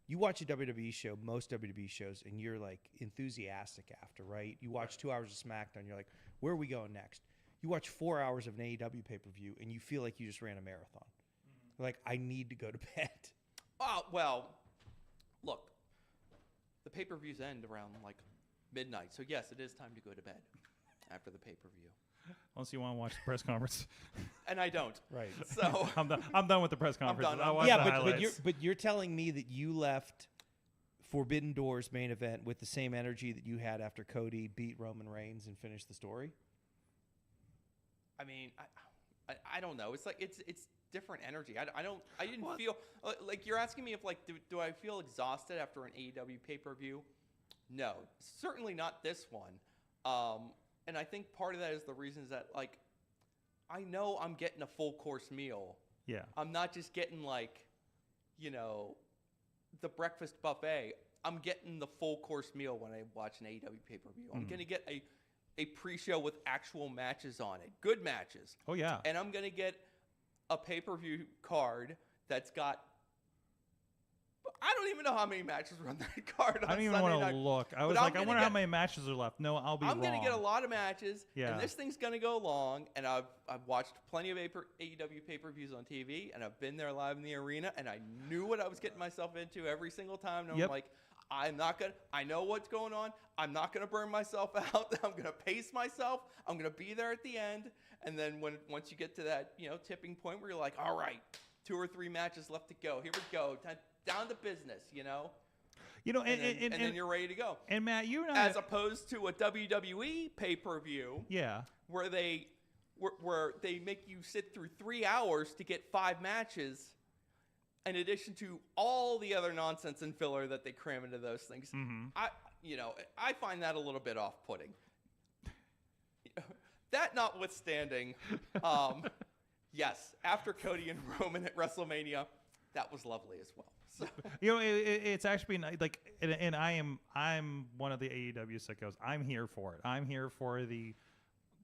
you watch a WWE show, most WWE shows, and you're like enthusiastic after, right? You watch 2 hours of SmackDown, you're like, where are we going next? You watch 4 hours of an AEW pay-per-view, and you feel like you just ran a marathon. Like, I need to go to bed. Oh, well, look, the pay-per-views end around like midnight. So, yes, it is time to go to bed after the pay-per-view. Unless you want to watch the press conference. And I don't. Right. So, I'm done with the press conference. done. I'll watch Yeah, the but highlights. you're telling me that you left Forbidden Doors main event with the same energy that you had after Cody beat Roman Reigns and finished the story? I mean, I don't know. It's like it's different energy. I didn't feel like you're asking me if like do I feel exhausted after an AEW pay-per-view? No, certainly not this one. And I think part of that is the reasons that like I know I'm getting a full course meal. Yeah. I'm not just getting like, you know, the breakfast buffet. I'm getting the full course meal when I watch an AEW pay-per-view. I'm going to get a pre-show with actual matches on it, good matches. Oh, yeah. And I'm going to get a pay-per-view card that's got, I don't even know how many matches are on that card on I don't even Sunday want to night. look. I But was I'm like, I gonna wonder how get- many matches are left. No, I'll be I'm wrong. going to get a lot of matches, Yeah. and this thing's going to go long. And I've watched plenty of AEW pay-per-views on TV, and I've been there live in the arena, and I knew what I was getting myself into every single time. And Yep. I'm like, I know what's going on. I'm not going to burn myself out. I'm going to pace myself. I'm going to be there at the end. And then once you get to that, you know, tipping point where you're like, all right, 2 or 3 matches left to go. Here we go. Down to business, you know? You know, And then you're ready to go. And Matt, you and I, As opposed to a WWE pay-per-view yeah, where they make you sit through 3 hours to get 5 matches, in addition to all the other nonsense and filler that they cram into those things. I find that a little bit off-putting. That notwithstanding, Yes, after Cody and Roman at WrestleMania, that was lovely as well. So. It's actually been like, and I'm one of the AEW sickos. I'm here for it. I'm here for the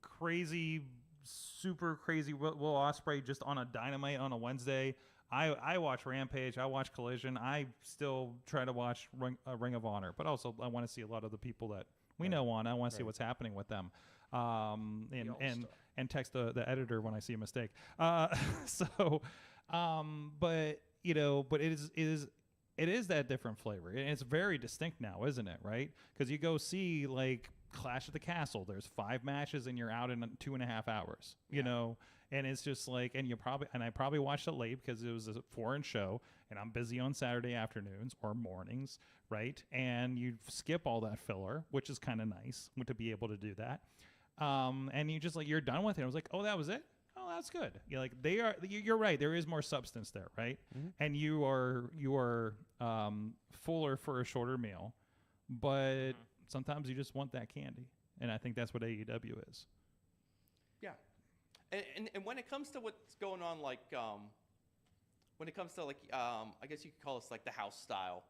crazy, super crazy Will Ospreay just on a Dynamite on a Wednesday. I watch Rampage. I watch Collision. I still try to watch Ring of Honor, but also I want to see a lot of the people that we know on. I want to see what's happening with them, and text the editor when I see a mistake. But but it is that different flavor, and it's very distinct now, isn't it? Right? Because you go see like Clash at the Castle. There's 5 matches, and you're out in 2.5 hours. You know. And it's just like, and I probably watched it late because it was a foreign show, and I'm busy on Saturday afternoons or mornings, right? And you skip all that filler, which is kind of nice to be able to do that. And you just like, you're done with it. I was like, oh, that was it? Oh, that's good. You're like, you're right. There is more substance there, right? Mm-hmm. And you are fuller for a shorter meal, but sometimes you just want that candy. And I think that's what AEW is. Yeah. And when it comes to what's going on, like when it comes to like I guess you could call this like the house style,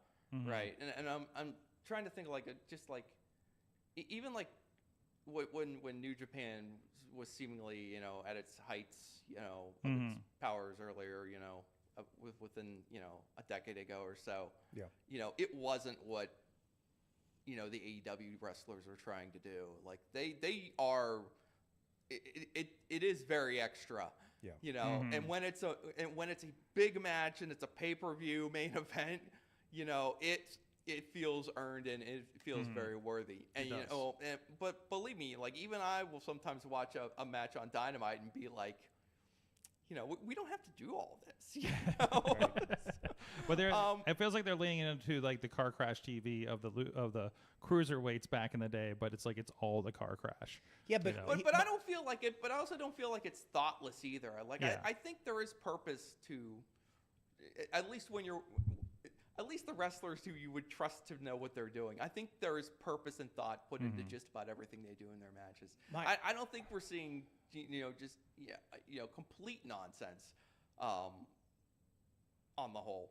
right? And I'm trying to think like just like even like when New Japan was seemingly at its heights, of its powers earlier, within a decade ago or so. Yeah. It wasn't what the AEW wrestlers are trying to do. Like they are. It is very extra, and when it's a big match and it's a pay-per-view main event, it feels earned and it feels very worthy. And but believe me, like even I will sometimes watch a match on Dynamite and be like, we don't have to do all this. But it feels like they're leaning into like the car crash TV of the cruiserweights back in the day, but it's like it's all the car crash. Yeah, but I don't feel like it. But I also don't feel like it's thoughtless either. Like I think there is purpose to, at least the wrestlers who you would trust to know what they're doing. I think there is purpose and thought put into just about everything they do in their matches. I don't think we're seeing just complete nonsense on the whole.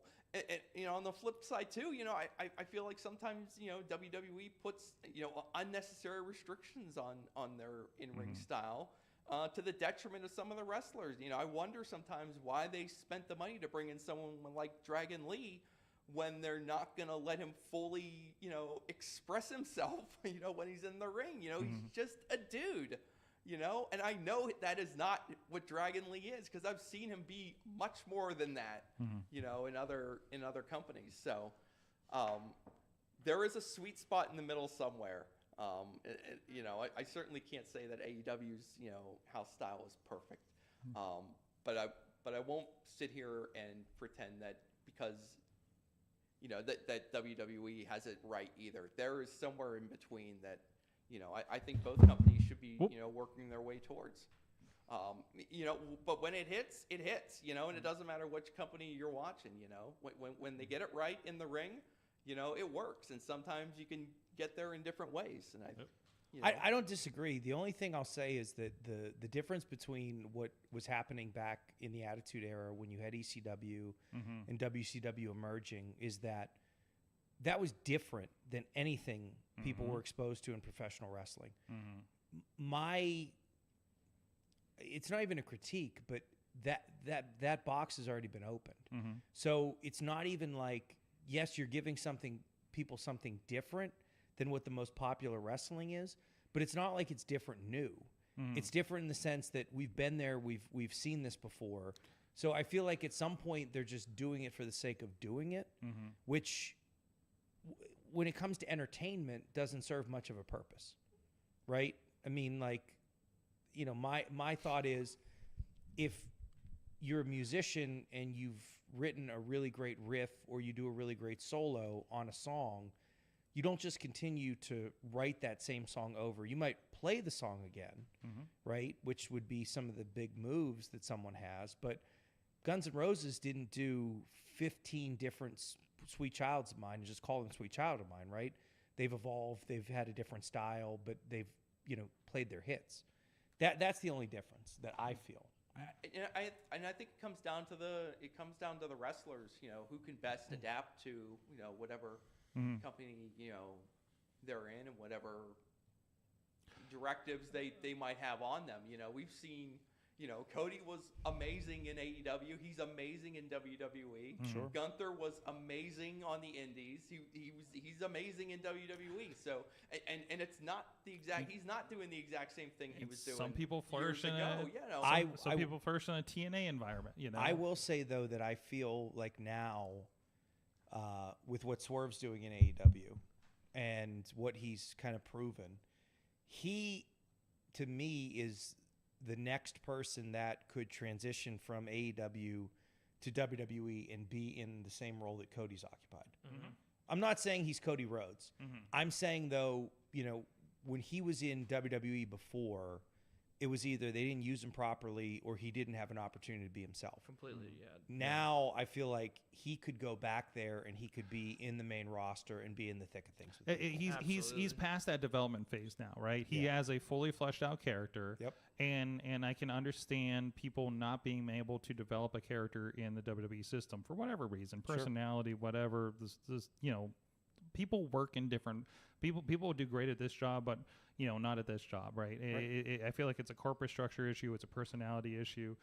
And on the flip side too, I feel like sometimes WWE puts unnecessary restrictions on their in-ring style to the detriment of some of the wrestlers. I wonder sometimes why they spent the money to bring in someone like Dragon Lee when they're not going to let him fully, express himself, when he's in the ring. He's just a dude, and I know that is not what Dragon Lee is because I've seen him be much more than that, in other companies. So there is a sweet spot in the middle somewhere. I certainly can't say that AEW's, house style is perfect. But I won't sit here and pretend that because that WWE has it right either. There is somewhere in between that, I think both companies should be, working their way towards. But when it hits, and it doesn't matter which company you're watching, when they get it right in the ring, it works. And sometimes you can get there in different ways. And I don't disagree. The only thing I'll say is that the difference between what was happening back in the Attitude Era when you had ECW and WCW emerging is that was different than anything people were exposed to in professional wrestling. It's not even a critique, but that box has already been opened. So it's not even like, yes, you're giving people something different than what the most popular wrestling is, but it's not like it's different new. It's different in the sense that we've been there, we've seen this before. So I feel like at some point they're just doing it for the sake of doing it, which when it comes to entertainment doesn't serve much of a purpose, right? I mean, like, my thought is if you're a musician and you've written a really great riff or you do a really great solo on a song, you don't just continue to write that same song over. You might play the song again, right? Which would be some of the big moves that someone has. But Guns N' Roses didn't do 15 different Sweet Childs of Mine and just call them Sweet Child of Mine, right? They've evolved. They've had a different style, but they've, played their hits. That's the only difference that I feel. I think it comes down to the wrestlers, who can best adapt to whatever company they're in and whatever directives they might have on them. We've seen Cody was amazing in AEW. He's amazing in WWE. Sure. Gunther was amazing on the Indies. He's amazing in WWE. So and it's not he's not doing the exact same thing he was doing. Some people flourish in some people flourish in a TNA environment. I will say though that I feel like now, with what Swerve's doing in AEW, and what he's kind of proven, he to me is the next person that could transition from AEW to WWE and be in the same role that Cody's occupied. Mm-hmm. I'm not saying he's Cody Rhodes. Mm-hmm. I'm saying, though, when he was in WWE before, it was either they didn't use him properly or he didn't have an opportunity to be himself. Completely, yeah. Now I feel like he could go back there and he could be in the main roster and be in the thick of things. He's past that development phase now, right? He has a fully fleshed out character. Yep. And I can understand people not being able to develop a character in the WWE system for whatever reason, personality, whatever. This people work in different people do great at this job, but not at this job, right? I feel like it's a corporate structure issue, it's a personality issue,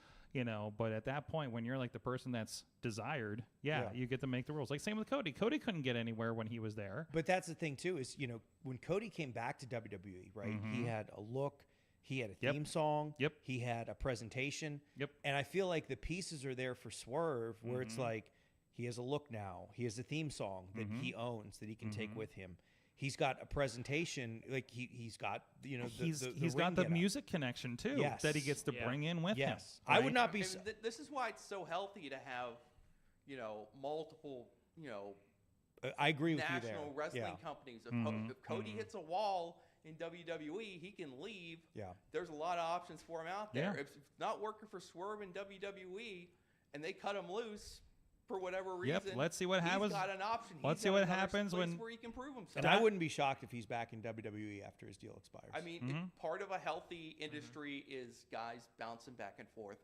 but at that point when you're like the person that's desired, you get to make the rules. Like same with Cody. Cody couldn't get anywhere when he was there. But that's the thing too, is when Cody came back to WWE, right? Mm-hmm. He had a look, he had a theme song, he had a presentation. And I feel like the pieces are there for Swerve where it's like he has a look now, he has a theme song that he owns that he can take with him. He's got a presentation, like he's got he's got the music connection too that he gets to bring in with him. Right? I would not be. This is why it's so healthy to have multiple I agree with you there. National wrestling companies. If Cody hits a wall in WWE, he can leave. Yeah, there's a lot of options for him out there. If it's not working for Swerve in WWE and they cut him loose for whatever reason, let's see what happens. He's got an option. Let's see what happens when where he can prove himself. And I wouldn't be shocked if he's back in WWE after his deal expires. I mean, part of a healthy industry is guys bouncing back and forth,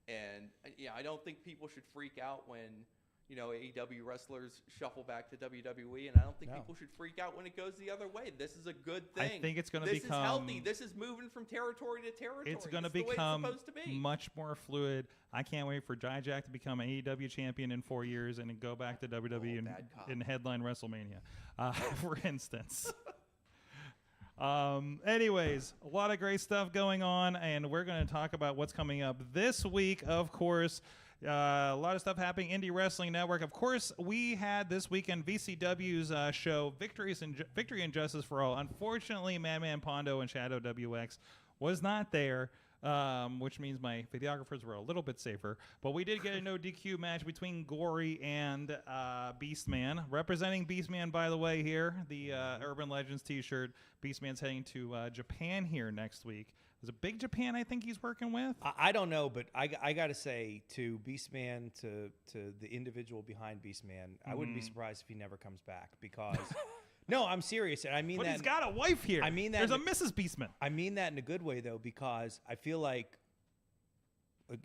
and I don't think people should freak out when AEW wrestlers shuffle back to WWE, and I don't think people should freak out when it goes the other way. This is a good thing. I think it's going to become... This is healthy. This is moving from territory to territory. It's going to become much more fluid. I can't wait for Dijak to become an AEW champion in 4 years and then go back to WWE and headline WrestleMania, for instance. Anyways, a lot of great stuff going on, and we're going to talk about what's coming up this week, of course. A lot of stuff happening. Indie Wrestling Network. Of course, we had this weekend VCW's show, Victory and Justice for All. Unfortunately, Madman Pondo and Shadow WX was not there, which means my videographers were a little bit safer. But we did get a no DQ match between Gory and Beastman. Representing Beastman, by the way, here, the Urban Legends t-shirt. Beastman's heading to Japan here next week. Is it Big Japan I think he's working with? I don't know, but I got to say to Beastman, to the individual behind Beastman, I wouldn't be surprised if he never comes back because... No, I'm serious. And I mean but that... he's got a wife here. I mean that... There's a Mrs. Beastman. I mean that in a good way, though, because I feel like,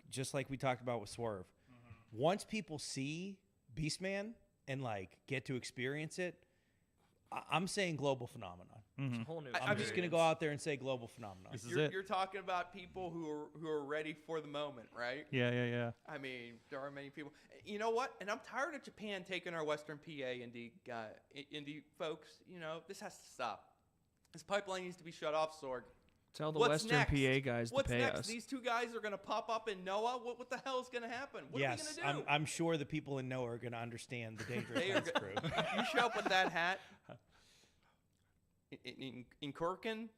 just like we talked about with Swerve, once people see Beastman and, get to experience it, I'm saying global phenomenon. It's a whole new I'm just going to go out there and say global phenomenon. You're talking about people who are ready for the moment, right? Yeah. I mean, there are many people. You know what? And I'm tired of Japan taking our Western PA indie folks. This has to stop. This pipeline needs to be shut off, Sorg. Tell the Western PA guys to pay us. These two guys are going to pop up in Noah. What the hell is going to happen? What are we going to do? I'm sure the people in Noah are going to understand the Dangerous Minds crew. You show up with that hat in Corkin.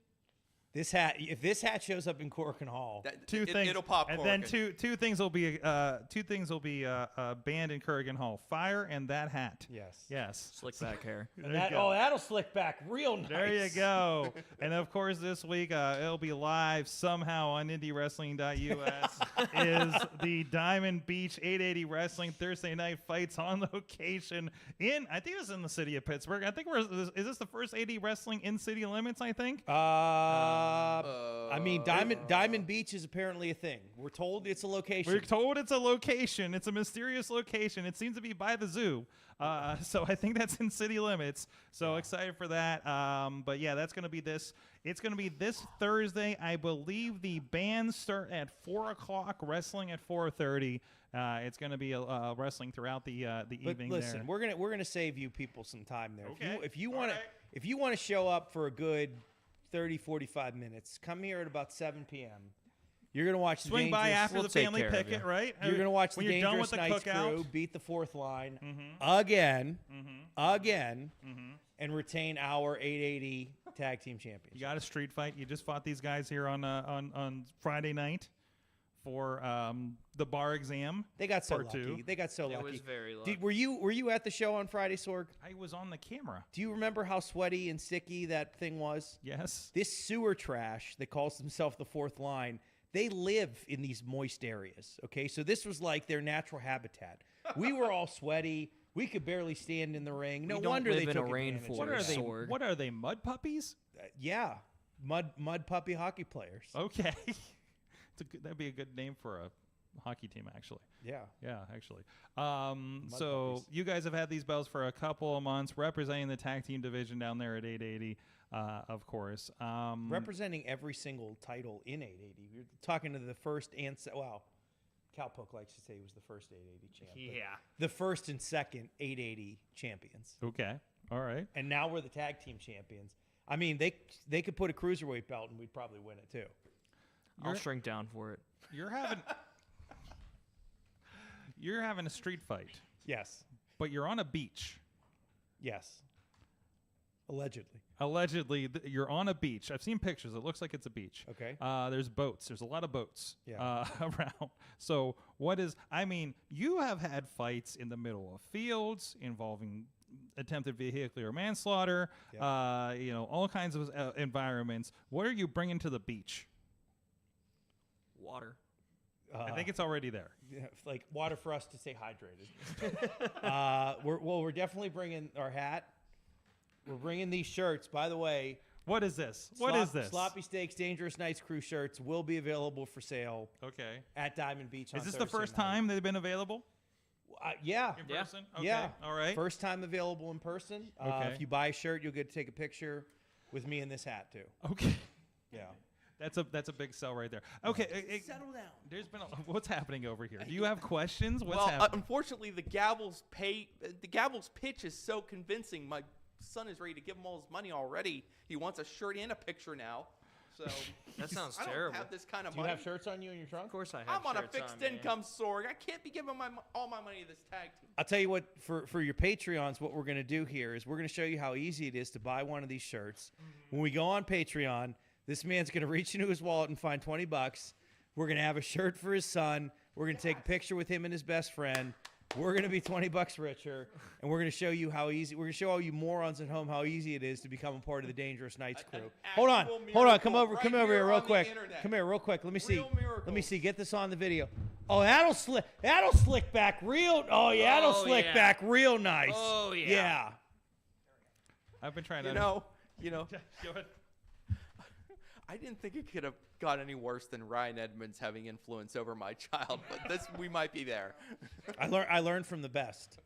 If this hat shows up in Corkin Hall, it'll pop. And then two things will be banned in Corrigan Hall: fire and that hat. Yes. Slick back hair. That'll slick back real nice. There you go. And of course, this week it'll be live somehow on IndieWrestling.us. is the Diamond Beach 880 Wrestling Thursday Night Fights on location I think it was in the city of Pittsburgh. I think is this the first 80 wrestling in city limits? I think. I mean, Diamond Beach is apparently a thing. We're told it's a location. We're told it's a location. It's a mysterious location. It seems to be by the zoo. So I think that's in city limits. So excited for that. But yeah, that's going to be this. It's going to be this Thursday. I believe the bands start at 4 o'clock, wrestling at 4:30. It's going to be wrestling throughout the evening. Listen, there. we're gonna save you people some time there. Okay. If you want to show up for a good 30, 45 minutes, come here at about 7 p.m. You're gonna watch the Swing by Dangerous- after the family picket, right? You're gonna watch the when you're done with Dangerous the Knights cookout. crew beat the fourth line again, and retain our 880 tag team championship. You got a street fight. You just fought these guys here on Friday night for the bar exam. They got so part lucky. two. They got so lucky. It was very lucky. Were you at the show on Friday, Sorg? I was on the camera. Do you remember how sweaty and sticky that thing was? Yes. This sewer trash that calls himself the fourth line, they live in these moist areas, okay? So this was like their natural habitat. We were all sweaty. We could barely stand in the ring. No We don't wonder live they in a took advantage. rainforest. What are they? Sorg. What are they? Mud puppies? Yeah, mud puppy hockey players. Okay. That'd be a good name for a hockey team, actually. Yeah. Yeah, actually. So puppies. you guys have had these belts for a couple of months, representing the tag team division down there at 880, of course. Representing every single title in 880. You're talking to the first and Cowpoke likes to say he was the first 880 champ. but Yeah. the first and second 880 champions. Okay. All right. And now we're the tag team champions. I mean, they could put a cruiserweight belt and we'd probably win it too. I'll shrink down for it. You're having a street fight, Yes. but you're on a beach. Yes. Allegedly. Allegedly, you're on a beach. I've seen pictures. It looks like it's a beach. Okay. There's boats. There's a lot of boats Yeah. around. So you have had fights in the middle of fields involving attempted vehicular manslaughter, all kinds of environments. What are you bringing to the beach? Water. I think it's already there. Yeah, like water for us to stay hydrated. We're definitely bringing our hat. We're bringing these shirts. By the way, What is this? What is this? Sloppy Steaks Dangerous Nights crew shirts will be available for sale Okay. at Diamond Beach. Is this the first time they've been available Yeah. in Yeah. person? Okay. Yeah. All right. First time available in person. Okay. If you buy a shirt, you'll get to take a picture with me in this hat too. Okay. Yeah. That's a big sell right there. Okay. Settle down. There's been what's happening over here? Do you have questions? What's Well, happening? unfortunately, the Gavel's pitch is so convincing. My son is ready to give him all his money already. He wants a shirt and a picture now. So That sounds I don't terrible. have this kind of Do you money. have shirts on you in your trunk? Of course I have. I'm on a shirts fixed man. income, Sorg. I can't be giving all my money to this tag team. I'll tell you what, for your Patreons, what we're going to do here is we're going to show you how easy it is to buy one of these shirts. When we go on Patreon, this man's going to reach into his wallet and find $20. We're going to have a shirt for his son. We're going to take a picture with him and his best friend. We're going to be $20 richer, and we're going to show you how easy. We're going to show all you morons at home how easy it is to become a part of the Dangerous Nights crew. Hold on, come over here real quick. Come here real quick. Let me see. Real miracles. Let me see. Get this on the video. Oh, that'll slick back real. Oh yeah, that'll slick yeah. back real nice. Oh, yeah. Yeah. I've been trying to. You know. Go ahead. I didn't think it could have got any worse than Ryan Edmonds having influence over my child, but we might be there. I learned from the best.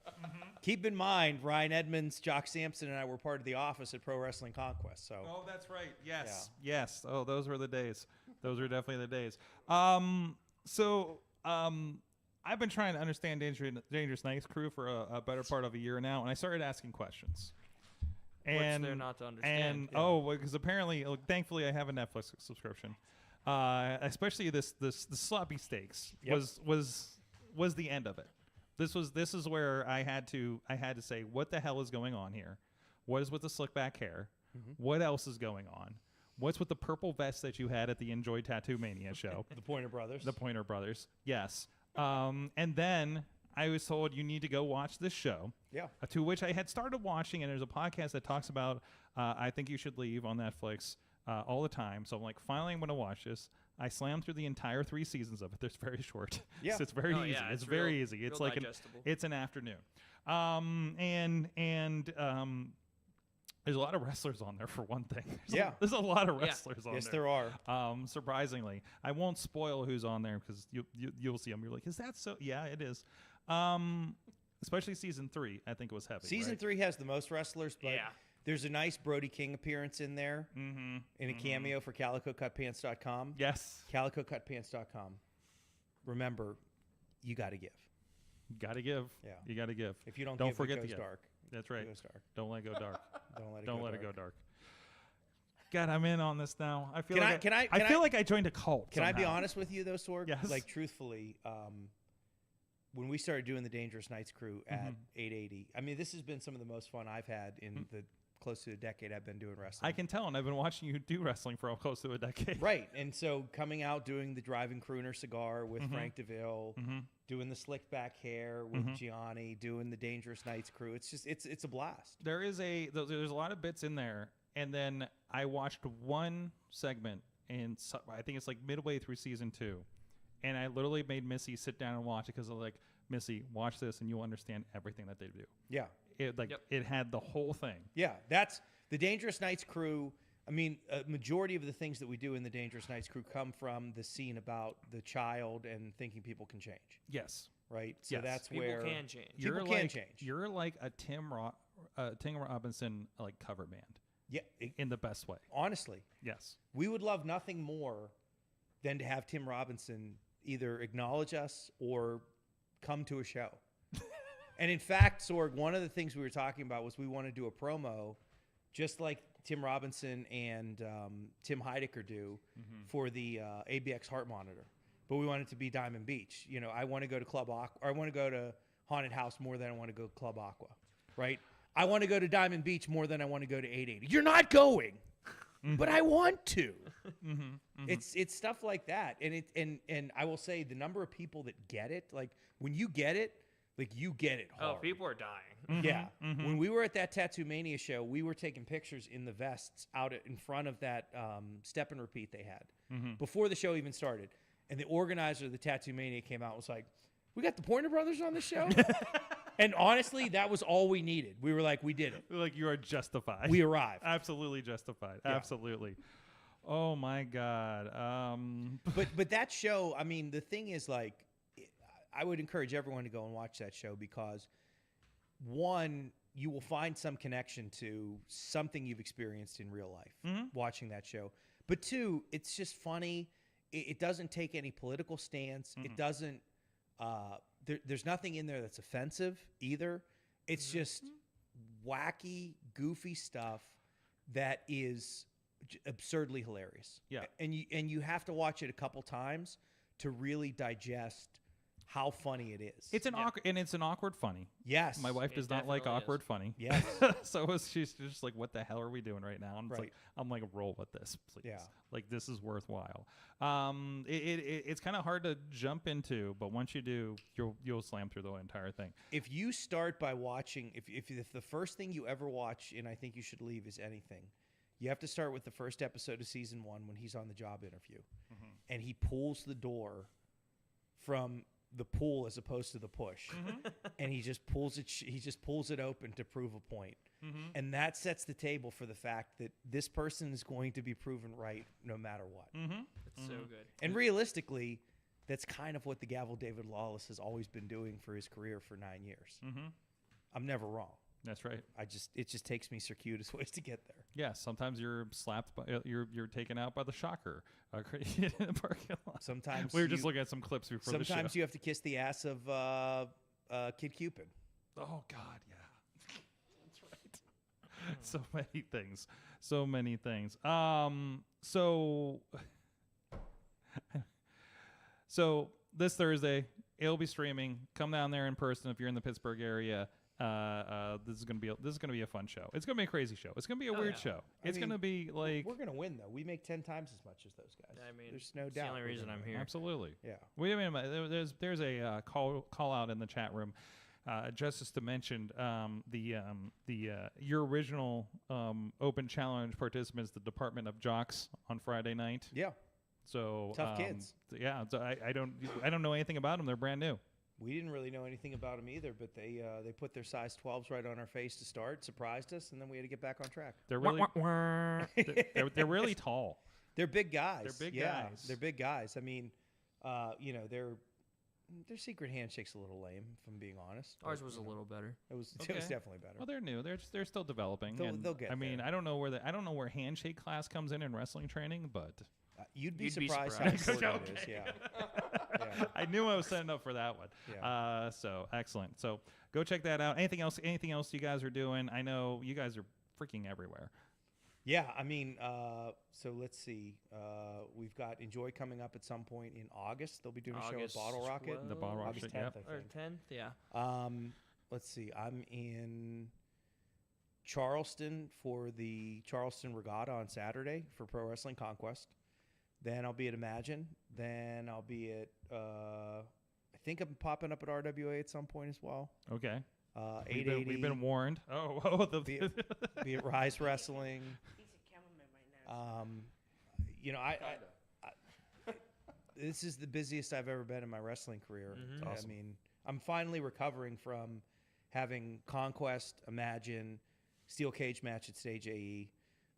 Keep in mind, Ryan Edmonds, Jock Sampson, and I were part of the office at Pro Wrestling Conquest. So Oh, that's right. Yes. Yes. Oh, those were the days. Those were definitely the days. I've been trying to understand Dangerous Nights crew for a better part of a year now, and I started asking questions. And there not to understand? Because apparently, thankfully, I have a Netflix subscription. Especially this sloppy steaks was the end of it. This is where I had to say, what the hell is going on here? What is with the slick back hair? What else is going on? What's with the purple vest that you had at the Enjoy Tattoo Mania show? the Pointer Brothers. The Pointer Brothers, yes. And then I was told you need to go watch this show. Yeah. To which I had started watching, and there's a podcast that talks about I Think You Should Leave on Netflix all the time. So I'm like, finally, I'm going to watch this. I slammed through the entire 3 seasons of it. It's very short. Yeah. So it's very easy. Yeah, it's real- very easy. It's real like digestible. it's an afternoon. There's a lot of wrestlers on there for one thing. Yeah. There's a lot of wrestlers on Yes, there. there are. Surprisingly, I won't spoil who's on there because you'll see them. You're like, is that so? Yeah, it is. Especially season 3, I think it was heavy. Season right? 3 has the most wrestlers, but Yeah. there's a nice Brody King appearance in there in a cameo for CalicoCutPants.com. Yes. CalicoCutPants.com. Remember, you got to give. Got to give. Yeah. You got to give. If you don't Don't give, forget it to goes give. dark. That's right. It goes dark. Don't let it go dark. Don't let It go dark. God, I'm in on this now. I feel Can like I- I feel like I joined a cult. Can I be somehow. honest with you, though, Sorg? Yes. Like, truthfully, when we started doing the Dangerous Nights crew at 880, I mean, this has been some of the most fun I've had in the close to a decade I've been doing wrestling. I can tell, and I've been watching you do wrestling for close to a decade. Right. And so coming out, doing the Driving Crooner cigar with Frank DeVille, doing the slicked back hair with Gianni, doing the Dangerous Nights crew. It's just, it's a blast. There's a lot of bits in there, and then I watched one segment, and I think it's like midway through season 2, and I literally made Missy sit down and watch it because I was like, Missy, watch this, and you'll understand everything that they do. Yeah. It had the whole thing. Yeah. That's the Dangerous Nights crew. I mean, a majority of the things that we do in the Dangerous Nights crew come from the scene about the child and thinking people can change. Yes. Right. So Yes. that's People where can change. People You're can like, change. You're like a Tim Robinson like cover band Yeah. in the best way. Honestly, Yes. we would love nothing more than to have Tim Robinson either acknowledge us or come to a show. And in fact, Sorg, one of the things we were talking about was we want to do a promo just like Tim Robinson and Tim Heidecker do for the ABX heart monitor. But we want it to be Diamond Beach. You know, I want to go to Club Aqua, or I want to go to Haunted House more than I want to go to Club Aqua, right? I want to go to Diamond Beach more than I want to go to 880. You're not going, but I want to. It's stuff like that, and I will say the number of people that get it, like when you get it, like you get it hard. Oh, people are dying. Yeah. When we were at that Tattoo Mania show, we were taking pictures in the vests out in front of that step and repeat they had before the show even started. And the organizer of the Tattoo Mania came out and was like, we got the Pointer Brothers on the show? And honestly, that was all we needed. We were like, we did it. Like you are justified. We arrived. Absolutely justified. Yeah. Absolutely. Oh my God. But that show, I mean, the thing is, like, I would encourage everyone to go and watch that show because, one, you will find some connection to something you've experienced in real life watching that show. But two, it's just funny. It doesn't take any political stance. It doesn't. There's nothing in there that's offensive either. It's just wacky, goofy stuff that is absurdly hilarious. Yeah. And you have to watch it a couple times to really digest how funny it is. It's an awkward, and it's an awkward funny. Yes. My wife It does not like definitely is. awkward funny. Yes. So she's just like, what the hell are we doing right now? And it's Right. like, I'm like, roll with this, please. Yeah. Like, this is worthwhile. It's kind of hard to jump into, but once you do, you'll slam through the entire thing. If you start by watching, if the first thing you ever watch, and I think you should leave, is anything, you have to start with the first episode of season 1 when he's on the job interview, and he pulls the door from the pull as opposed to the push, and he just pulls it open to prove a point, and that sets the table for the fact that this person is going to be proven right no matter what. It's so good. And realistically, that's kind of what the Gavel David Lawless has always been doing for his career for 9 years. I'm never wrong. That's right. It just takes me circuitous ways to get there. Yeah, sometimes you're slapped by you're taken out by the shocker in the parking lot. Sometimes we were just looking at some clips before the show. Sometimes you have to kiss the ass of Kid Cupid. Oh God, yeah, that's right. So many things, so many things. So this Thursday it'll be streaming. Come down there in person if you're in the Pittsburgh area. This is gonna be a fun show. It's gonna be a crazy show. It's gonna be a weird show. It's gonna be like we're gonna win though. We make 10 times as much as those guys. I mean, there's no it's doubt. the only we're reason gonna I'm win. here. absolutely. Yeah. Wait a minute. There's a call out in the chat room. Justice to mention your original open challenge participants, the Department of Jocks on Friday night. Yeah. So Tough kids. Yeah. So I don't know anything about them. They're brand new. We didn't really know anything about them either, but they put their size 12s right on our face to start, surprised us, and then we had to get back on track. They're really they're really tall. They're big guys. They're big yeah, guys. They're big guys. I mean, their secret handshake's a little lame, if I'm being honest. Ours but, was a little better. It was Okay. definitely better. Well, they're new. They're still developing. They'll get I mean, there. I don't know where handshake class comes in wrestling training, but You'd be You'd be surprised how surprised. important it is. Yeah. Yeah. I knew I was setting up for that one. Yeah. So excellent. So go check that out. Anything else you guys are doing? I know you guys are freaking everywhere. Yeah, I mean, so let's see. We've got Enjoy coming up at some point in August. They'll be doing a show at August Bottle Rocket. The Bottle August Rocket, 10th, yep. I Or think. 10th, yeah. Let's see. I'm in Charleston for the Charleston Regatta on Saturday for Pro Wrestling Conquest. Then I'll be at Imagine. Then I'll be at, I think I'm popping up at RWA at some point as well. Okay. 880. We've been warned. Oh, be at Rise Wrestling. He's a cameraman right now. This is the busiest I've ever been in my wrestling career. Mhm. Awesome. I mean, I'm finally recovering from having Conquest, Imagine, Steel Cage match at Stage AE,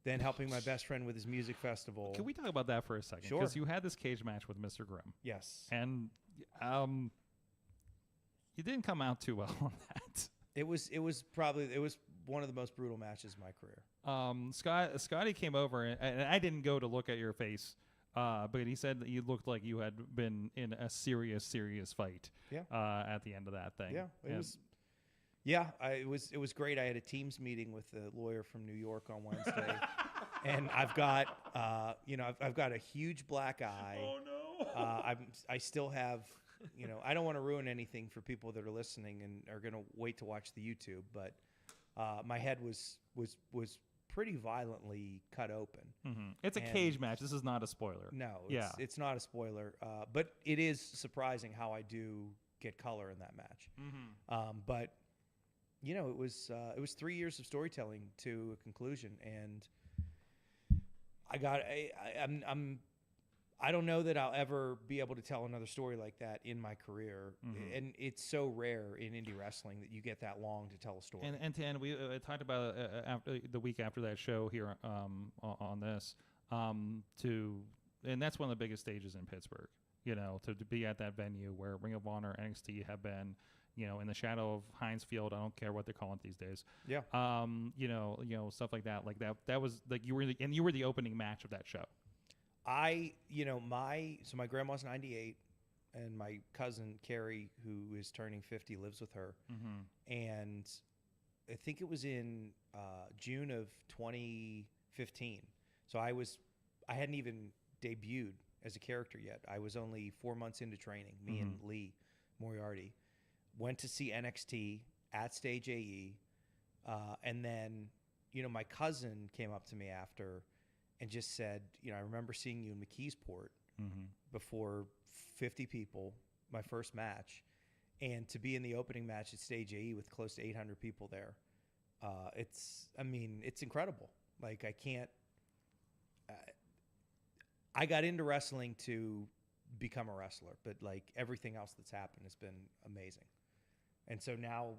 then helping my best friend with his music festival. Can we talk about that for a second? Sure. Because you had this cage match with Mr. Grimm, Yes. and you didn't come out too well on that. It was one of the most brutal matches of my career. Scotty came over, and I didn't go to look at your face, but he said that you looked like you had been in a serious fight. Yeah. At the end of that thing. Yeah, it was. Yeah, it was great. I had a Teams meeting with a lawyer from New York on Wednesday, and I've got I've got a huge black eye. Oh no. I still have, I don't want to ruin anything for people that are listening and are going to wait to watch the YouTube, but my head was pretty violently cut open. Mm-hmm. It's a And- cage match. This is not a spoiler. No, Yeah. it's not a spoiler, but it is surprising how I do get color in that match. Mm-hmm. But it was 3 years of storytelling to a conclusion, and I don't know that I'll ever be able to tell another story like that in my career, and it's so rare in indie wrestling that you get that long to tell a story. And to end, we talked about after the week after that show here on this, and that's one of the biggest stages in Pittsburgh. To be at that venue where Ring of Honor, NXT have been, in the shadow of Heinz Field. I don't care what they're calling it these days. Yeah. Stuff like that. Like that was like you were the opening match of that show. My grandma's 98, and my cousin Carrie, who is turning 50, lives with her. Mm-hmm. And I think it was in June of 2015. So I hadn't even debuted as a character yet. I was only 4 months into training. Me and Lee Moriarty went to see NXT at Stage AE, and then my cousin came up to me after and just said, I remember seeing you in McKeesport before 50 people, my first match, and to be in the opening match at Stage AE with close to 800 people there. It's incredible. Like, I got into wrestling to become a wrestler, but like everything else that's happened has been amazing. And so now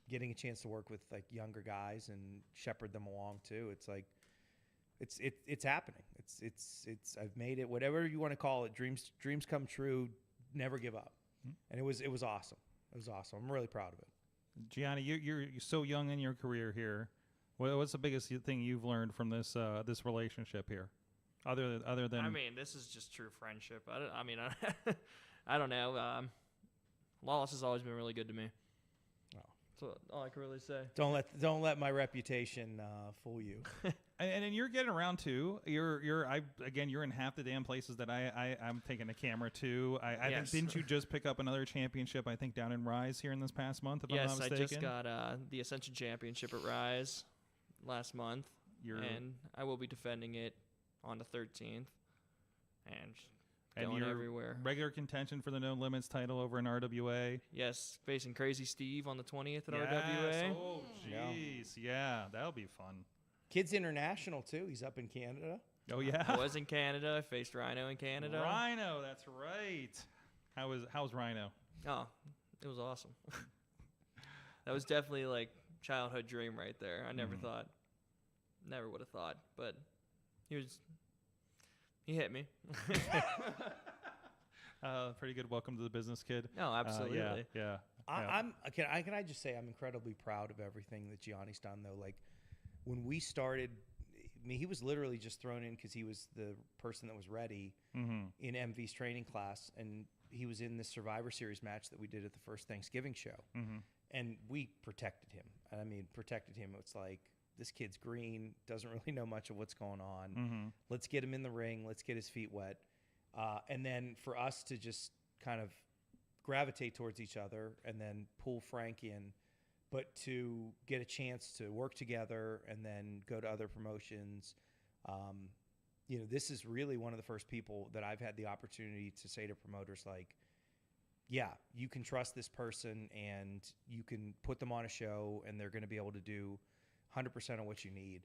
getting a chance to work with like younger guys and shepherd them along too, it's like, it's happening. It's I've made it, whatever you want to call it. Dreams come true. Never give up. And it was awesome. It was awesome. I'm really proud of it. Gianni, you're so young in your career here. What's the biggest thing you've learned from this relationship here, other than? I mean, this is just true friendship. I don't know. Lawless has always been really good to me. Oh. That's all I can really say. Don't let my reputation fool you. And you're getting around too. You're in half the damn places that I'm taking a camera to. I Yes. think, didn't you just pick up another championship? I think down in Rise here in this past month. If I'm not Yes, I mistaken. just got the Ascension Championship at Rise last month, and I will be defending it on the 13th, and going you're everywhere. Regular contention for the No Limits title over in RWA. Yes, facing Crazy Steve on the 20th at Yes. RWA. Oh, jeez. Yeah, that'll be fun. Kids International too. He's up in Canada. Oh yeah. I was in Canada. I faced Rhino in Canada. Rhino, that's right. How's Rhino? Oh, It was awesome. That was definitely like childhood dream right there. I never would have thought, but he hit me. Pretty good welcome to the business, kid. No, absolutely. Yeah. Can I just say I'm incredibly proud of everything that Gianni's done though. Like when we started, I mean, he was literally just thrown in because he was the person that was ready in MV's training class, and he was in this Survivor Series match that we did at the first Thanksgiving show, and we protected him. And I mean, protected him. It's like, this kid's green, doesn't really know much of what's going on. Let's get him in the ring. Let's get his feet wet. And then for us to just kind of gravitate towards each other and then pull Frank in, but to get a chance to work together and then go to other promotions. This is really one of the first people that I've had the opportunity to say to promoters, like, yeah, you can trust this person and you can put them on a show and they're going to be able to do 100% of what you need.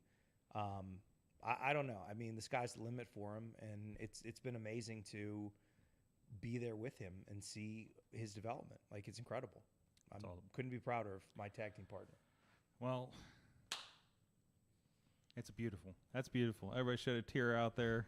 I don't know. I mean, the sky's the limit for him, and it's been amazing to be there with him and see his development. Like, it's incredible. I couldn't be prouder of my tag team partner. Well, it's beautiful. That's beautiful. Everybody shed a tear out there.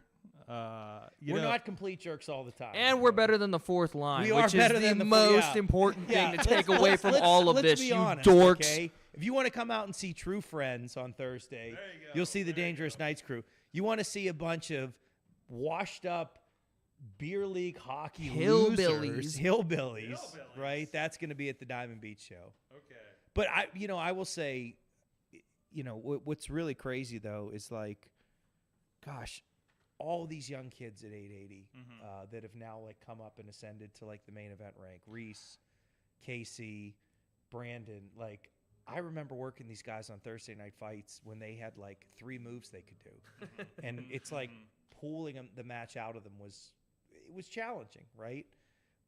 We're not complete jerks all the time. And we're better than the fourth line, We are which is better the than the most yeah. important Yeah, thing to take away from all of this, be you honest, dorks. Okay? If you want to come out and see True Friends on Thursday, you'll see the Dangerous Knights crew. You want to see a bunch of washed up beer league hockey hillbillies, right? That's going to be at the Diamond Beach show. Okay. But I will say, what's really crazy though is like, gosh, all these young kids at 880 that have now like come up and ascended to like the main event rank. Reese, Casey, Brandon. Like, I remember working these guys on Thursday night fights when they had like 3 moves they could do, and it's like pulling the match out of them was challenging, right?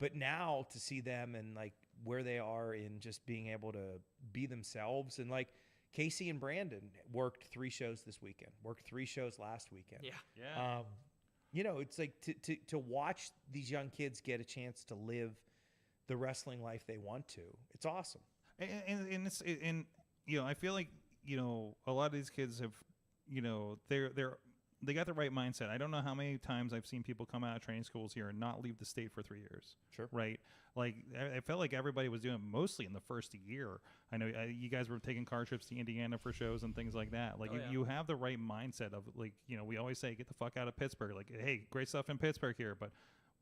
But now to see them and like where they are in just being able to be themselves, and like Casey and Brandon worked 3 shows this weekend, worked 3 shows last weekend. Yeah. It's like to watch these young kids get a chance to live the wrestling life they want to. It's awesome. And I feel like a lot of these kids have they got the right mindset. I don't know how many times I've seen people come out of training schools here and not leave the state for 3 years. Sure. Right. Like I felt like everybody was doing it mostly in the first year. I know you guys were taking car trips to Indiana for shows and things like that. Like you have the right mindset of like, we always say, get the fuck out of Pittsburgh. Like, hey, great stuff in Pittsburgh here, but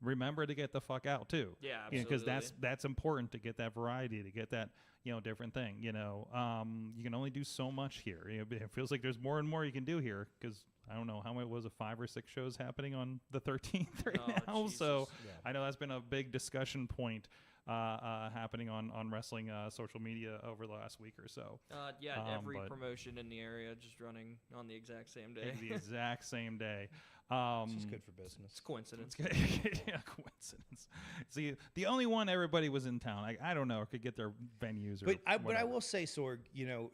remember to get the fuck out too. Yeah, absolutely. Because that's important to get that variety, to get that different thing. You can only do so much here. It feels like there's more and more you can do here because I don't know how many was it, 5 or 6 shows happening on the 13th right now. Jesus. So I know that's been a big discussion point happening on wrestling social media over the last week or so. Every promotion in the area just running on the exact same day. The exact same day. It's just good for business. It's coincidence. Yeah, coincidence. See, the only one everybody was in town. I don't know, or could get their venues. But I will say, Sorg,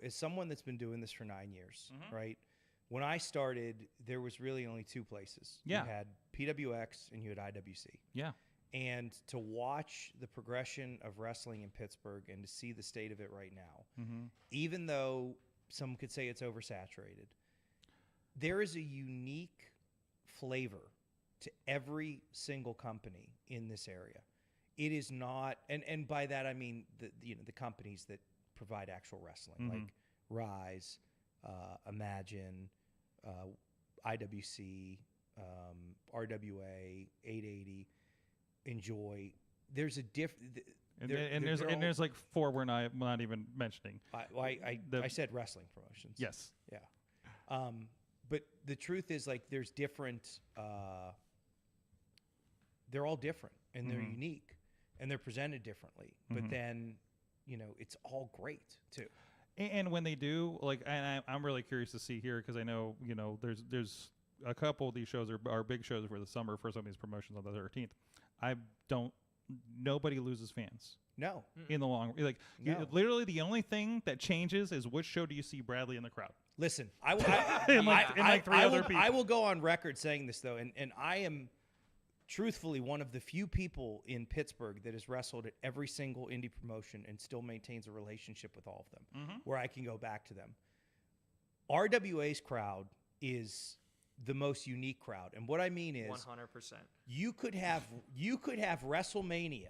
as someone that's been doing this for 9 years, right? When I started, there was really only 2 places. Yeah. You had PWX and you had IWC. Yeah. And to watch the progression of wrestling in Pittsburgh and to see the state of it right now, even though some could say it's oversaturated, there is a unique flavor to every single company in this area. It is not, and by that I mean the companies that provide actual wrestling, like Rise, Imagine, IWC, RWA, 880, Enjoy. There's a there's like 4 we're not even mentioning. I said wrestling promotions. Yes. Yeah. But the truth is, like, there's different. They're all different and they're unique and they're presented differently. But then, it's all great too. And when they do, like, and I'm really curious to see here because I know, there's a couple of these shows are big shows for the summer for some of these promotions on the 13th. Nobody loses fans. No. In the long, like, literally the only thing that changes is which show do you see Bradley in the crowd. Listen, I will. In like 3 other people. I will go on record saying this though, and I am truthfully one of the few people in Pittsburgh that has wrestled at every single indie promotion and still maintains a relationship with all of them, where I can go back to them. RWA's crowd is the most unique crowd, and what I mean is 100%. you could have WrestleMania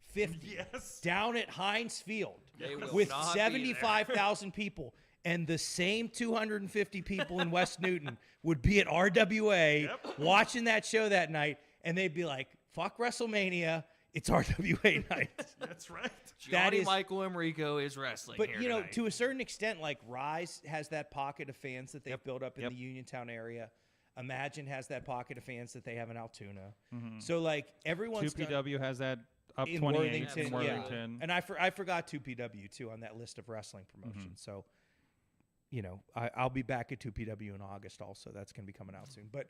50 Yes. down at Heinz Field They will with not be there. 75,000 people, and the same 250 people in West Newton would be at RWA watching that show that night, and they'd be like, fuck WrestleMania, it's RWA night. That's right. That Gianni is- Michael Emricko is wrestling But, here you know, tonight. to a certain extent, like Rise has that pocket of fans that they've built up in the Uniontown area. Imagine has that pocket of fans that they have in Altoona. So, like, everyone's done- 2PW has that up in 28 Worthington, in yeah. Worthington. And I forgot 2PW too on that list of wrestling promotions. So, you know, I'll be back at 2PW in August also. That's going to be coming out soon. But,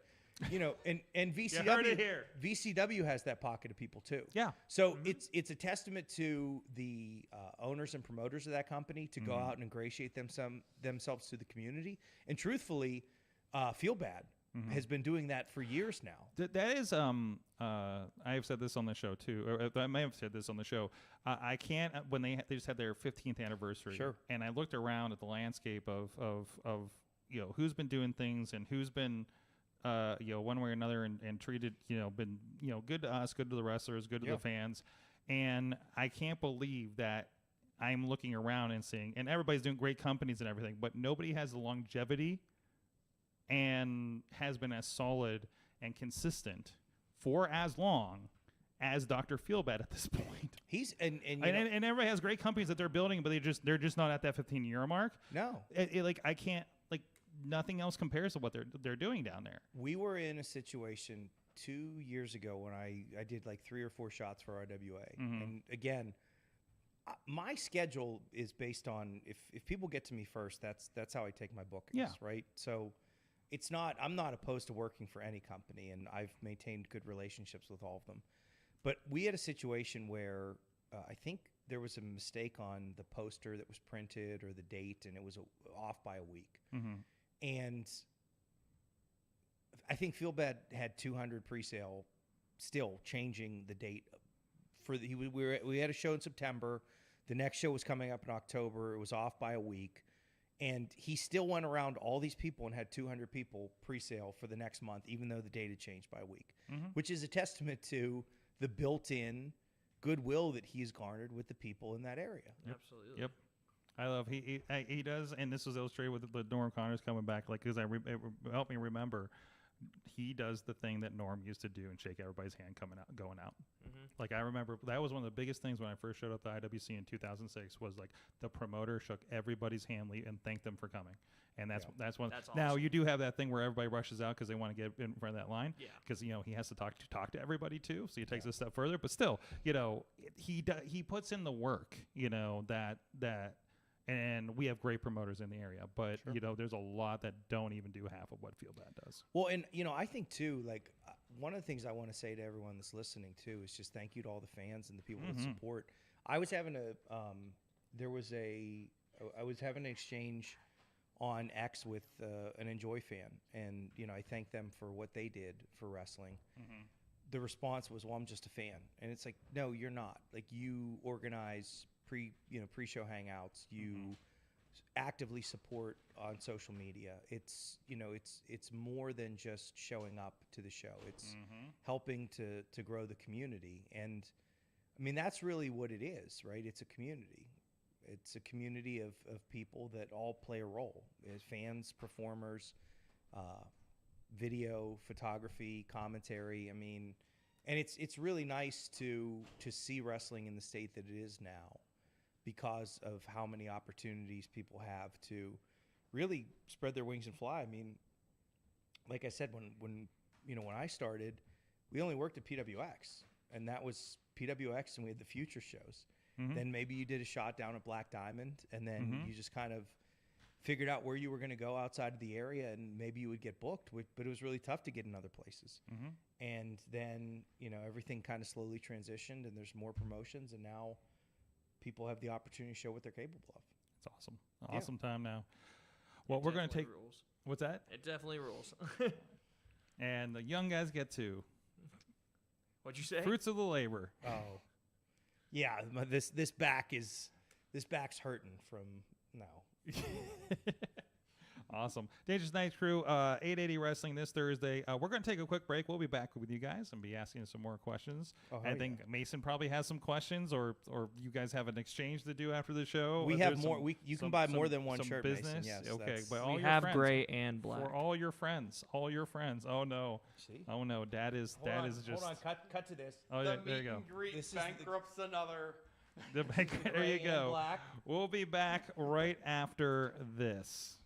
you know, and VCW heard it here. VCW has that pocket of people too. Yeah. So it's a testament to the owners and promoters of that company to go out and ingratiate themselves to the community. And truthfully, Feel Bad has been doing that for years now. That is, I have said this on the show too, or I may have said this on the show. I can't when they just had their 15th anniversary. Sure. And I looked around at the landscape of you know who's been doing things and who's been you know one way or another and treated been good to us, good to the wrestlers, good to the fans, and I can't believe that I'm looking around and seeing, and everybody's doing great companies and everything, but nobody has the longevity and has been as solid and consistent for as long as Dr. Feelbad at this point. He's and everybody has great companies that they're building, but they're just not at that 15-year mark. no. Like I can't, like, nothing else compares to what they're doing down there. We were in a situation 2 years ago when I did like 3 or 4 shots for RWA. And again, my schedule is based on if people get to me first, that's how I take my bookings, Yeah. right? So I'm not opposed to working for any company, and I've maintained good relationships with all of them. But we had a situation where I think there was a mistake on the poster that was printed or the date, and it was off by a week. And I think Feelbad had 200 pre-sale, still changing the date. We had a show in September. The next show was coming up in October. It was off by a week. And he still went around all these people and had 200 people pre-sale for the next month, even though the date had changed by a week, which is a testament to the built-in goodwill that he's garnered with the people in that area. Absolutely. Yep. I love he does, and this was illustrated with the Norm Connors coming back. Like, because it helped me remember, he does the thing that Norm used to do and shake everybody's hand going out. Like, I remember that was one of the biggest things when I first showed up at the IWC in 2006 was like the promoter shook everybody's hand and thanked them for coming. And that's one. That's Now awesome. you do have that thing where everybody rushes out because they want to get in front of that line. Yeah. Because he has to talk to everybody too, so he takes it a step further. But still, he puts in the work. That. And we have great promoters in the area, but there's a lot that don't even do half of what Feelbad does. Well, and I think too, like one of the things I want to say to everyone that's listening too is just thank you to all the fans and the people that support. I was having I was having an exchange on X with an Enjoy fan, and I thank them for what they did for wrestling. The response was, "Well, I'm just a fan," and it's like, no, you're not. Like, you organize pre-show hangouts, you actively support on social media. It's it's more than just showing up to the show. It's helping to grow the community, and I mean that's really what it is, right? It's a community. It's a community of people that all play a role as fans, performers, video, photography, commentary. I mean, and it's really nice to see wrestling in the state that it is now, because of how many opportunities people have to really spread their wings and fly. I mean, like I said, when I started, we only worked at PWX, and that was PWX, and we had the future shows. Then maybe you did a shot down at Black Diamond, and then you just kind of figured out where you were going to go outside of the area, and maybe you would get booked, but it was really tough to get in other places. And then, everything kind of slowly transitioned, and there's more promotions, and now people have the opportunity to show what they're capable of. It's awesome. Awesome time now. Well, we're going to take... rules. What's that? It definitely rules. And the young guys get to What'd you say? Fruits of the labor. Oh, yeah. This back's hurting from no. Awesome. Dangerous Night Crew, 880 Wrestling this Thursday. We're going to take a quick break. We'll be back with you guys and be asking some more questions. I think Mason probably has some questions, or you guys have an exchange to do after the show. We have more. You can buy more than one shirt. Business. Mason. Yes, Okay, but all We your have friends, gray and black. for all your friends. All your friends. Oh no. See? Oh no. Dad is just. Hold on. Cut to this. Oh The yeah, there you meet go. and greet This is the- bankrupts another. There you Gray and go. black. We'll be back right after this.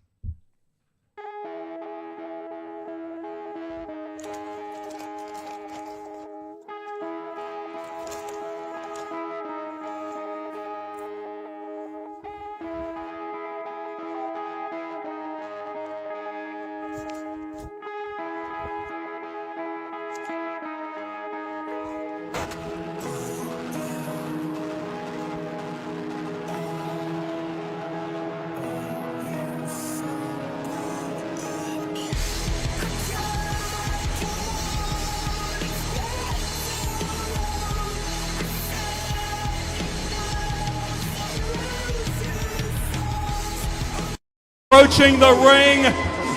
Approaching the ring,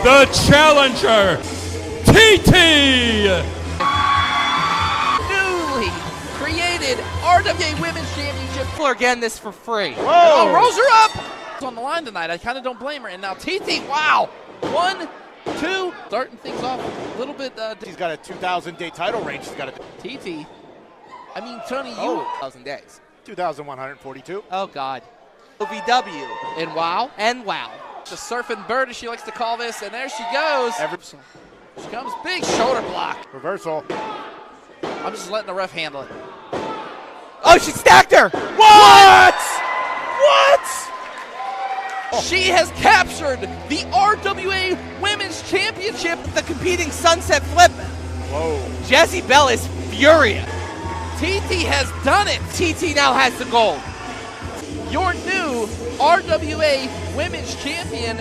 the challenger, TT. Newly created RWA Women's Championship. Again, this for free. Whoa. Oh, rolls her up. It's on the line tonight. I kind of don't blame her. And now TT, wow. 1, 2, starting things off a little bit. He's got a 2,000-day title reign. She's got a TT. I mean, Tony, you. 1,000 days. 2,142. Oh, God. OVW. And wow. And wow. The surfing bird, as she likes to call this. And there she goes. She comes big shoulder block. Reversal. I'm just letting the ref handle it. Oh, she stacked her. What? She has captured the RWA Women's Championship, the competing sunset flip. Whoa. Jesse Bell is furious. TT has done it. TT now has the gold. Your new RWA Women's Champion.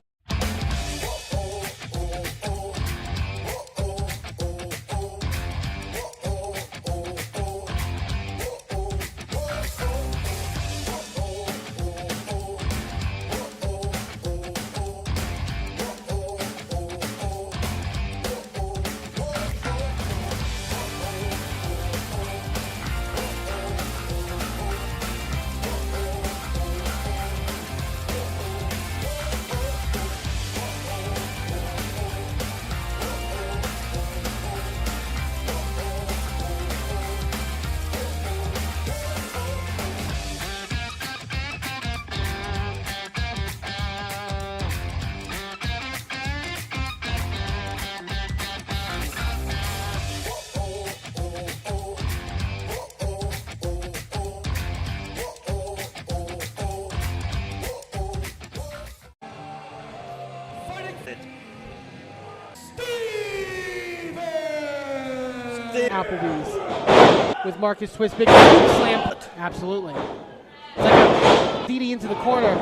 Applebee's with Marcus Twist, big slam. Absolutely. It's like a DD into the corner.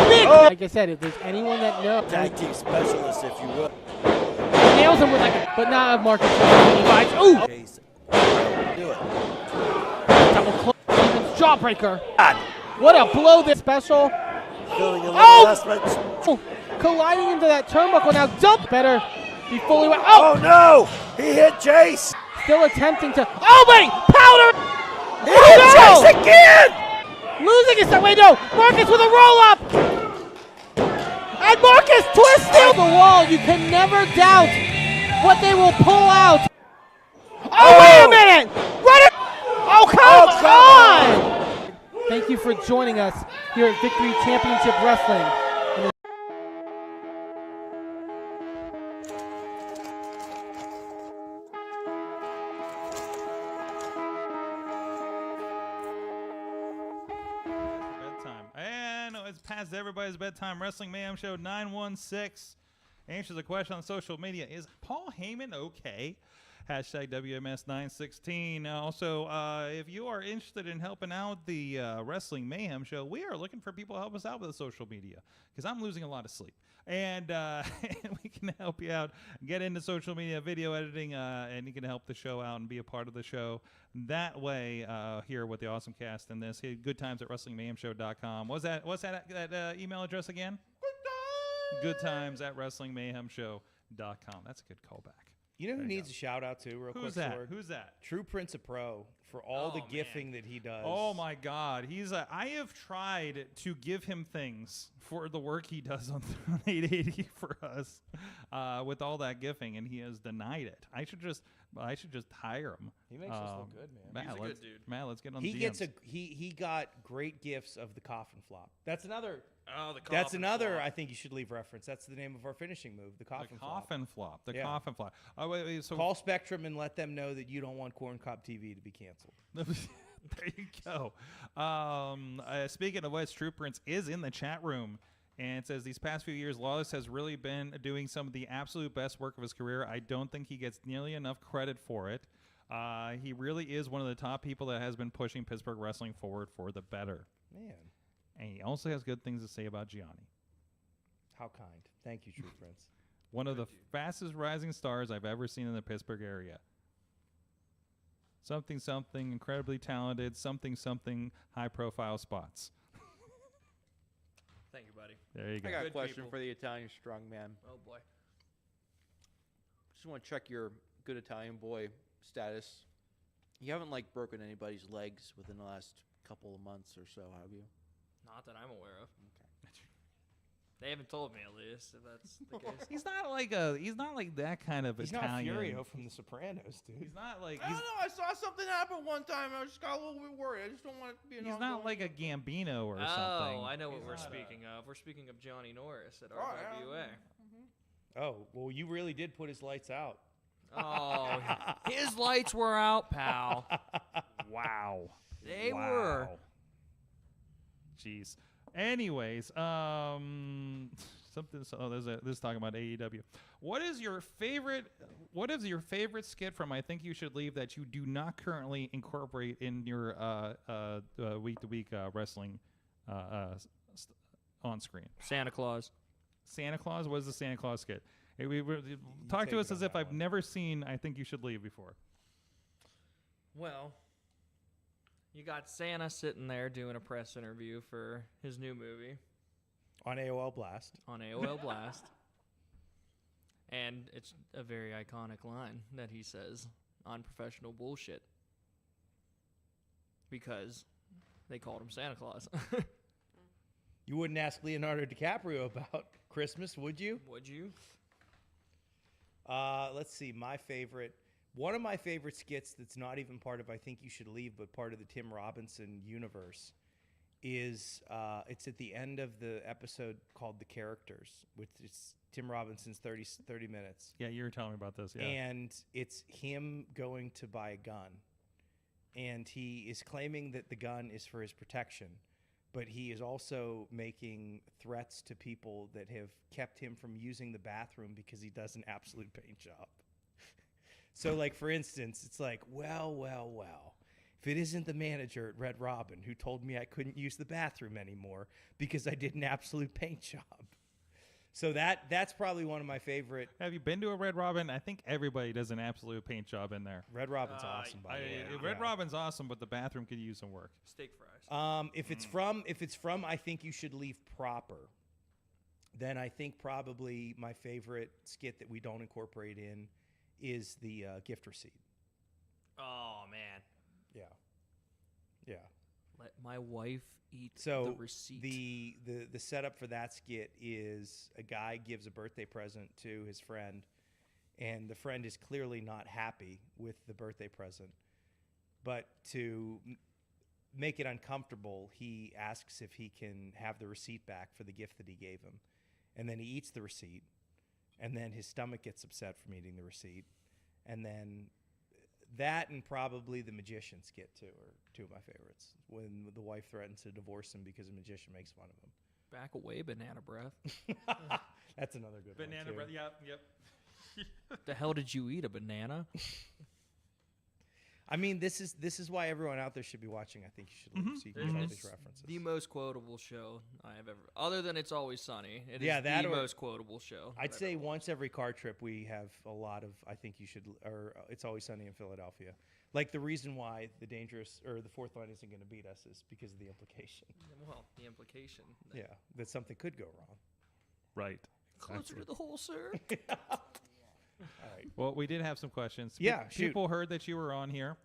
Big. Like I said, if there's anyone that knows. Tag team specialist, if you will. Nails him with like a, but not Marcus Twist. He bites. Ooh. Do it. Double close. Stevens jawbreaker. What a blow this special. Feeling a little Oh! Colliding into that turnbuckle now. Dump better. He fully went. Oh! Oh no! He hit Jace! Still attempting to. Oh wait! Powder! He hit Jace again! Losing his. Wait, no! Marcus with a roll up! And Marcus twisting the wall. You can never doubt what they will pull out. Oh, wait a minute! Run it! Oh, come on! Thank you for joining us here at Victory Championship Wrestling. Bedtime. And it's past everybody's bedtime. Wrestling Mayhem Show 916 answers a question on social media. Is Paul Heyman okay? Hashtag WMS916. Also, if you are interested in helping out the Wrestling Mayhem Show, we are looking for people to help us out with the social media because I'm losing a lot of sleep. And we can help you out, get into social media, video editing, and you can help the show out and be a part of the show that way here with the awesome cast in this. Hey, good times at WrestlingMayhemShow.com. What's that email address again? Good times at WrestlingMayhemShow.com. That's a good callback. You know who There you needs go. a shout out to real Who's quick? that? Sorg? Who's that? True Prince of Pro for all the gifting that he does. Oh my God, I have tried to give him things for the work he does on 880 for us with all that gifting, and he has denied it. I should just hire him. He makes us look good, man. He's a good dude. Matt, let's get on. He DMs. gets he got great gifts of the coffin flop. That's another. Oh, the That's coffin another. flop. I think you should leave reference. That's the name of our finishing move, the coffin flop. coffin flop. The Yeah. coffin flop. Oh wait. So Call Spectrum and let them know that you don't want Corn Cob TV to be canceled. there you go. Speaking of which, True Prince is in the chat room. And it says, these past few years, Lawless has really been doing some of the absolute best work of his career. I don't think he gets nearly enough credit for it. He really is one of the top people that has been pushing Pittsburgh wrestling forward for the better. Man, And he also has good things to say about Gianni. how kind. Thank you, True Prince. One of the fastest rising stars I've ever seen in the Pittsburgh area. Something, incredibly talented, something, high-profile spots. Thank you, buddy. There you I go. got a Good question people. for the Italian strongman. Oh boy. Just want to check your good Italian boy status. You haven't like broken anybody's legs within the last couple of months or so, have you? Not that I'm aware of. They haven't told me, at least, if that's the case. He's not like that kind of He's Italian. not Furio from The Sopranos, dude. He's not like I don't know. I saw something happen one time. I just got a little bit worried. I just don't want it to be an he's not like a Gambino or something. Oh, I know what He's we're not speaking of. We're speaking of Johnny Norris at Oh, yeah. RWA. Oh, well, you really did put his lights out. Oh, his lights were out, pal. Wow. They were. Jeez. Anyways, something. So this is talking about AEW. What is your favorite skit from I Think You Should Leave that you do not currently incorporate in your week-to-week wrestling on screen? Santa Claus. Santa Claus. What is the Santa Claus skit? Hey, talk to take us it as on if that I've one. never seen I Think You Should Leave before. Well, you got Santa sitting there doing a press interview for his new movie On AOL Blast. on AOL Blast. And it's a very iconic line that he says on Professional Bullshit. Because they called him Santa Claus. You wouldn't ask Leonardo DiCaprio about Christmas, would you? Would you? Let's see. One of my favorite skits that's not even part of I Think You Should Leave, but part of the Tim Robinson universe is it's at the end of the episode called The Characters, which is Tim Robinson's 30 minutes. Yeah, you were telling me about this. Yeah. And it's him going to buy a gun. And he is claiming that the gun is for his protection. But he is also making threats to people that have kept him from using the bathroom because he does an absolute paint job. So, like, for instance, it's like, well, if it isn't the manager at Red Robin who told me I couldn't use the bathroom anymore because I did an absolute paint job. So that's probably one of my favorite. Have you been to a Red Robin? I think everybody does an absolute paint job in there. Red Robin's awesome, by the way. Red Yeah. Robin's awesome, but the bathroom could use some work. Steak fries. If it's from I Think You Should Leave proper, then I think probably my favorite skit that we don't incorporate in is the gift receipt. Oh, man. Yeah. Let my wife eat So the receipt. the setup for that skit is a guy gives a birthday present to his friend, and the friend is clearly not happy with the birthday present. But to make it uncomfortable, he asks if he can have the receipt back for the gift that he gave him. And then he eats the receipt, and then his stomach gets upset from eating the receipt. And then that and probably the magician skit, too, are two of my favorites. When the wife threatens to divorce him because a magician makes fun of him. Back away, banana breath. That's another good one, Banana too. bread. Yep. The hell did you eat? A banana? I mean, this is why everyone out there should be watching. I think you should look so you can get all these references. The most quotable show I have ever, other than It's Always Sunny. It Yeah, is that the or- most quotable show. I'd I've say ever once every car trip we have a lot of. I think you should, or It's Always Sunny in Philadelphia. Like the reason why the fourth line isn't going to beat us is because of the implication. Well, the implication. Yeah, that something could go wrong. Right. Closer to the hole, sir. All right. Well, we did have some questions. Yeah, shoot. People heard that you were on here.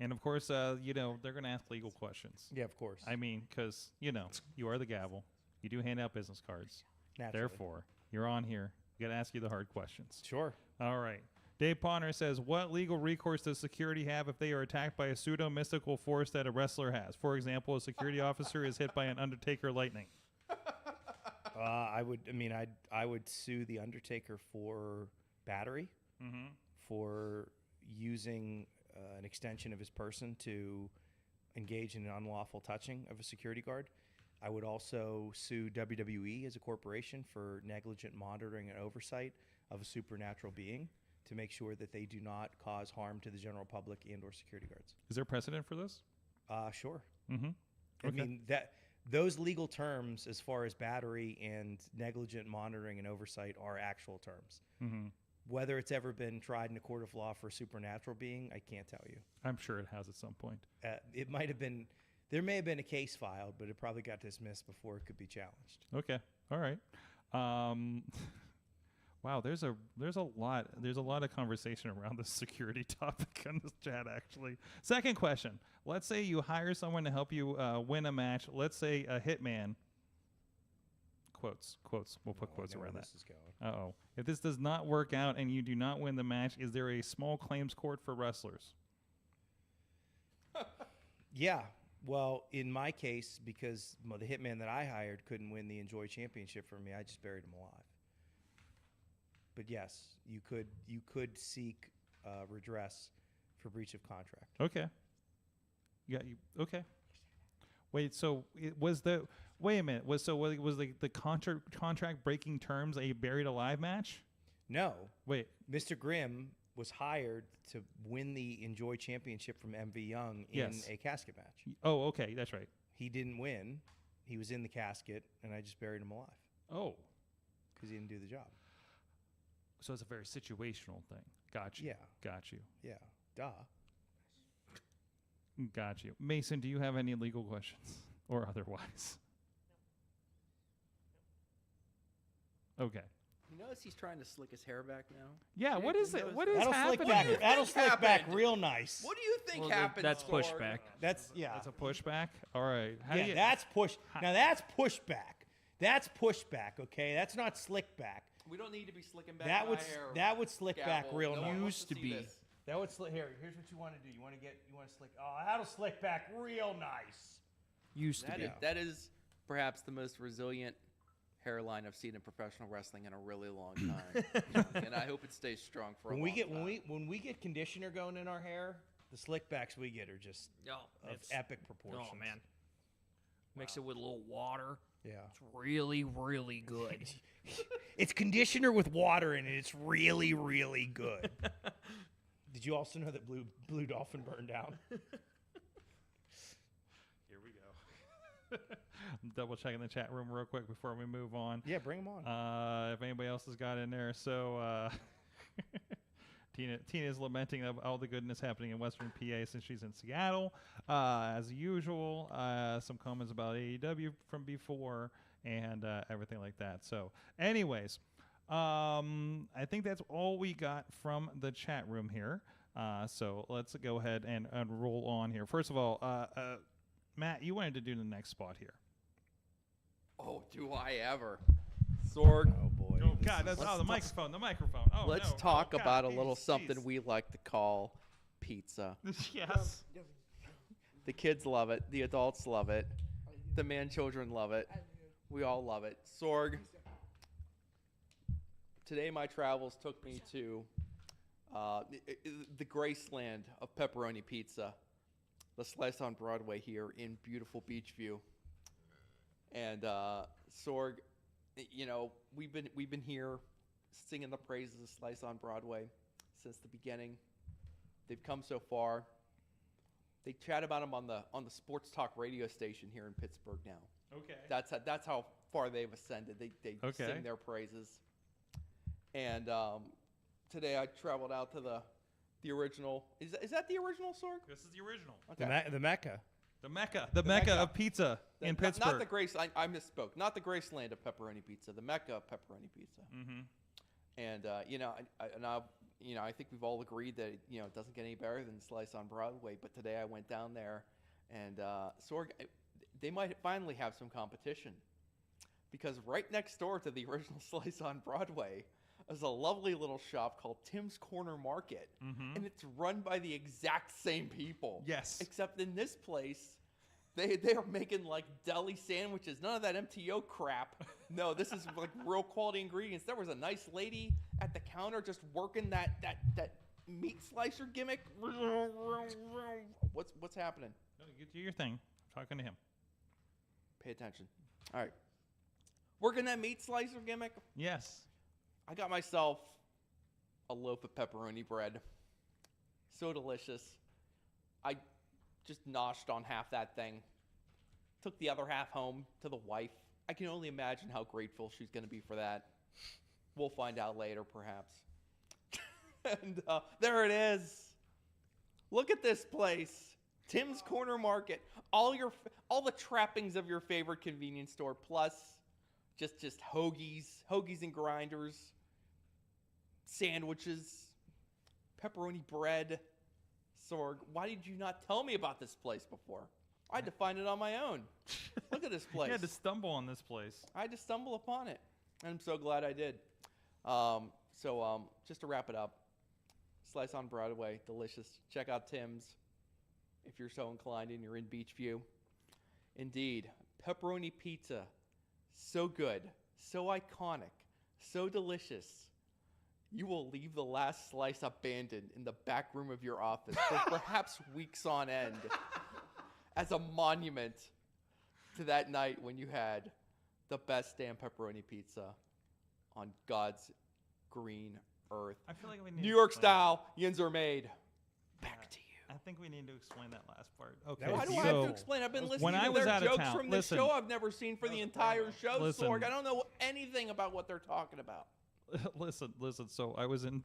And, of course, they're going to ask legal questions. Yeah, of course. I mean, because, you are the gavel. You do hand out business cards. Naturally. Therefore, you're on here. We got to ask you the hard questions. Sure. All right. Dave Ponder says, what legal recourse does security have if they are attacked by a pseudo-mystical force that a wrestler has? For example, a security officer is hit by an Undertaker lightning. I would sue the Undertaker for battery, for using an extension of his person to engage in an unlawful touching of a security guard. I would also sue WWE as a corporation for negligent monitoring and oversight of a supernatural being to make sure that they do not cause harm to the general public and or security guards. Is there precedent for this? Sure. Mm-hmm. I mean, those legal terms as far as battery and negligent monitoring and oversight are actual terms. Mm-hmm. Whether it's ever been tried in a court of law for a supernatural being, I can't tell you. I'm sure it has at some point. It might have been, there may have been a case filed, but it probably got dismissed before it could be challenged. Okay. All right. Wow, there's a lot of conversation around this security topic on this chat, actually. Second question. Let's say you hire someone to help you win a match. Let's say a hitman. Quotes. We'll put quotes around that. This is going. Uh-oh. If this does not work out and you do not win the match, is there a small claims court for wrestlers? Yeah. Well, in my case, because the hitman that I hired couldn't win the Enjoy Championship for me, I just buried him alive. But yes, you could seek redress for breach of contract. Okay. Okay. Wait. So wait a minute. Was the contract breaking terms a buried alive match? No. Wait. Mr. Grimm was hired to win the Enjoy Championship from MV Young in a casket match. Oh, okay. That's right. He didn't win. He was in the casket, and I just buried him alive. Oh. Because he didn't do the job. So it's a very situational thing. Got you. Yeah. Got you. Yeah. Duh. Got you. Mason, do you have any legal questions or otherwise? Okay. You notice he's trying to slick his hair back now? Yeah, what is it? What is That'll happening? slick back. That'll slick back happened? real nice. What do you think Well, happened? that's Sorg? pushback. That's That's a pushback? All right. How do Yeah, you, that's push. Now that's pushback. That's pushback. Okay, that's not slick back. We don't need to be slicking back That my would hair. that would slick back Gavel. real No nice. one wants Used to see be. this. That would slick. Here's what you want to do. You want to slick. Oh, that'll slick back real nice. Used to be. That is perhaps the most resilient hairline I've seen in professional wrestling in a really long time, and I hope it stays strong for a long time. When we get conditioner going in our hair, the slick backs we get are just of epic proportions. Oh man. Mix it with a little water. Yeah. It's really, really good. It's conditioner with water in it. It's really, really good. Did you also know that Blue Dolphin burned down? Here we go. I'm double checking the chat room real quick before we move on. Yeah, bring them on. If anybody else has got in there. So Tina is lamenting of all the goodness happening in Western PA since she's in Seattle. As usual, some comments about AEW from before and everything like that. So anyways, I think that's all we got from the chat room here. So let's go ahead and roll on here. First of all, Matt, you wanted to do the next spot here. Oh, do I ever? Sorg. Oh boy. Oh God, that's the microphone. Oh, Let's no. talk Oh, God, about a geez, little something geez. we like to call pizza. Yes. The kids love it. The adults love it. The man-children love it. We all love it. Sorg. Today my travels took me to the Graceland of pepperoni pizza. The Slice on Broadway here in beautiful Beachview. And Sorg, you know, we've been here singing the praises of Slice on Broadway since the beginning. They've come so far. They chat about them on the sports talk radio station here in Pittsburgh now. Okay. That's how far they've ascended. They Okay. sing their praises. And today I traveled out to the original. Is that the original, Sorg? This is the original. Okay. The Mecca. The Mecca of pizza in Pittsburgh. Not the Graceland. I misspoke. Not the Graceland of pepperoni pizza. The Mecca of pepperoni pizza. Mm-hmm. And I think we've all agreed that it doesn't get any better than Slice on Broadway. But today I went down there, and Sorg, they might finally have some competition, because right next door to the original Slice on Broadway is a lovely little shop called Tim's Corner Market, and it's run by the exact same people. Yes. Except in this place, they are making like deli sandwiches. None of that MTO crap. No, this is like real quality ingredients. There was a nice lady at the counter just working that meat slicer gimmick. What's happening? No, you do your thing. I'm talking to him. Pay attention. All right. Working that meat slicer gimmick. Yes. I got myself a loaf of pepperoni bread. So delicious. I just noshed on half that thing. Took the other half home to the wife. I can only imagine how grateful she's going to be for that. We'll find out later, perhaps. And there it is. Look at this place. Tim's Corner Market. All the trappings of your favorite convenience store, plus just hoagies and grinders, sandwiches, pepperoni bread. Sorg, why did you not tell me about this place before? I had to find it on my own. Look at this place. You had to stumble on this place. I had to stumble upon it, and I'm so glad I did. Just to wrap it up, Slice on Broadway, delicious. Check out Tim's if you're so inclined and you're in Beachview. Indeed, pepperoni pizza, so good, so iconic, so delicious. You will leave the last slice abandoned in the back room of your office for perhaps weeks on end as a monument to that night when you had the best damn pepperoni pizza on God's green earth. I feel like we need New to York explain- style, yins are made. Back to you. I think we need to explain that last part. Okay. Why do I have to explain? I've been listening when I to was their out of jokes town- from listen. this show I've never seen for the entire show, Listen. Sorg. I don't know anything about what they're talking about. listen. So I was in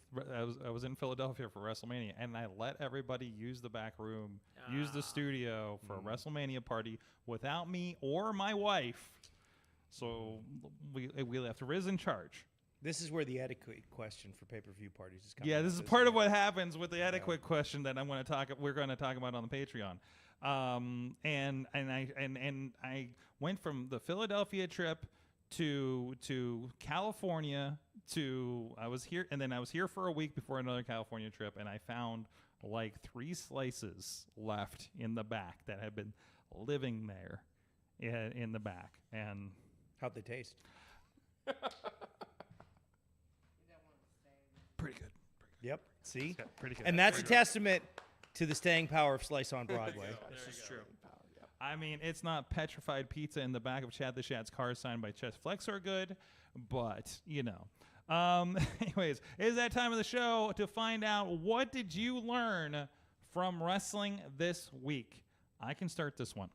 Philadelphia for WrestleMania, and I let everybody use the back room, use the studio for a WrestleMania party without me or my wife. So we left. Riz in charge. This is where the etiquette question for pay-per-view parties is coming. Yeah, this up, is part of isn't it? what happens with the etiquette question that we're going to talk about on the Patreon. And I went from the Philadelphia trip to California I was here for a week before another California trip, and I found like 3 slices left in the back that had been living there in the back. And How'd they taste? pretty good. Yep. See? Pretty good. And that's a testament to the staying power of Slice on Broadway. This is true. I mean, it's not petrified pizza in the back of Chad the Shad's car signed by Chess Flex are good, but, anyways, it is that time of the show to find out what did you learn from wrestling this week. I can start this one.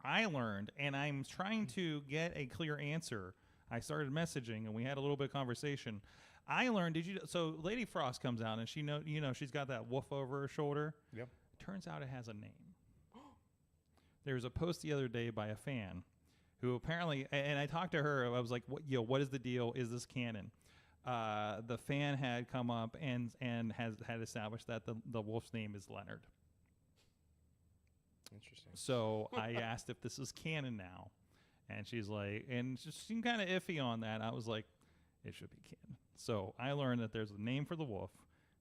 I learned, and I'm trying to get a clear answer. I started messaging, and we had a little bit of conversation. I learned, so Lady Frost comes out, and she's got that wolf over her shoulder. Yep. Turns out it has a name. There was a post the other day by a fan who apparently, and I talked to her, I was like, what is the deal? Is this canon? The fan had come up and had established that the wolf's name is Leonard. Interesting. So I asked if this is canon now. And she's like, and she seemed kind of iffy on that. I was like, it should be canon. So I learned that there's a name for the wolf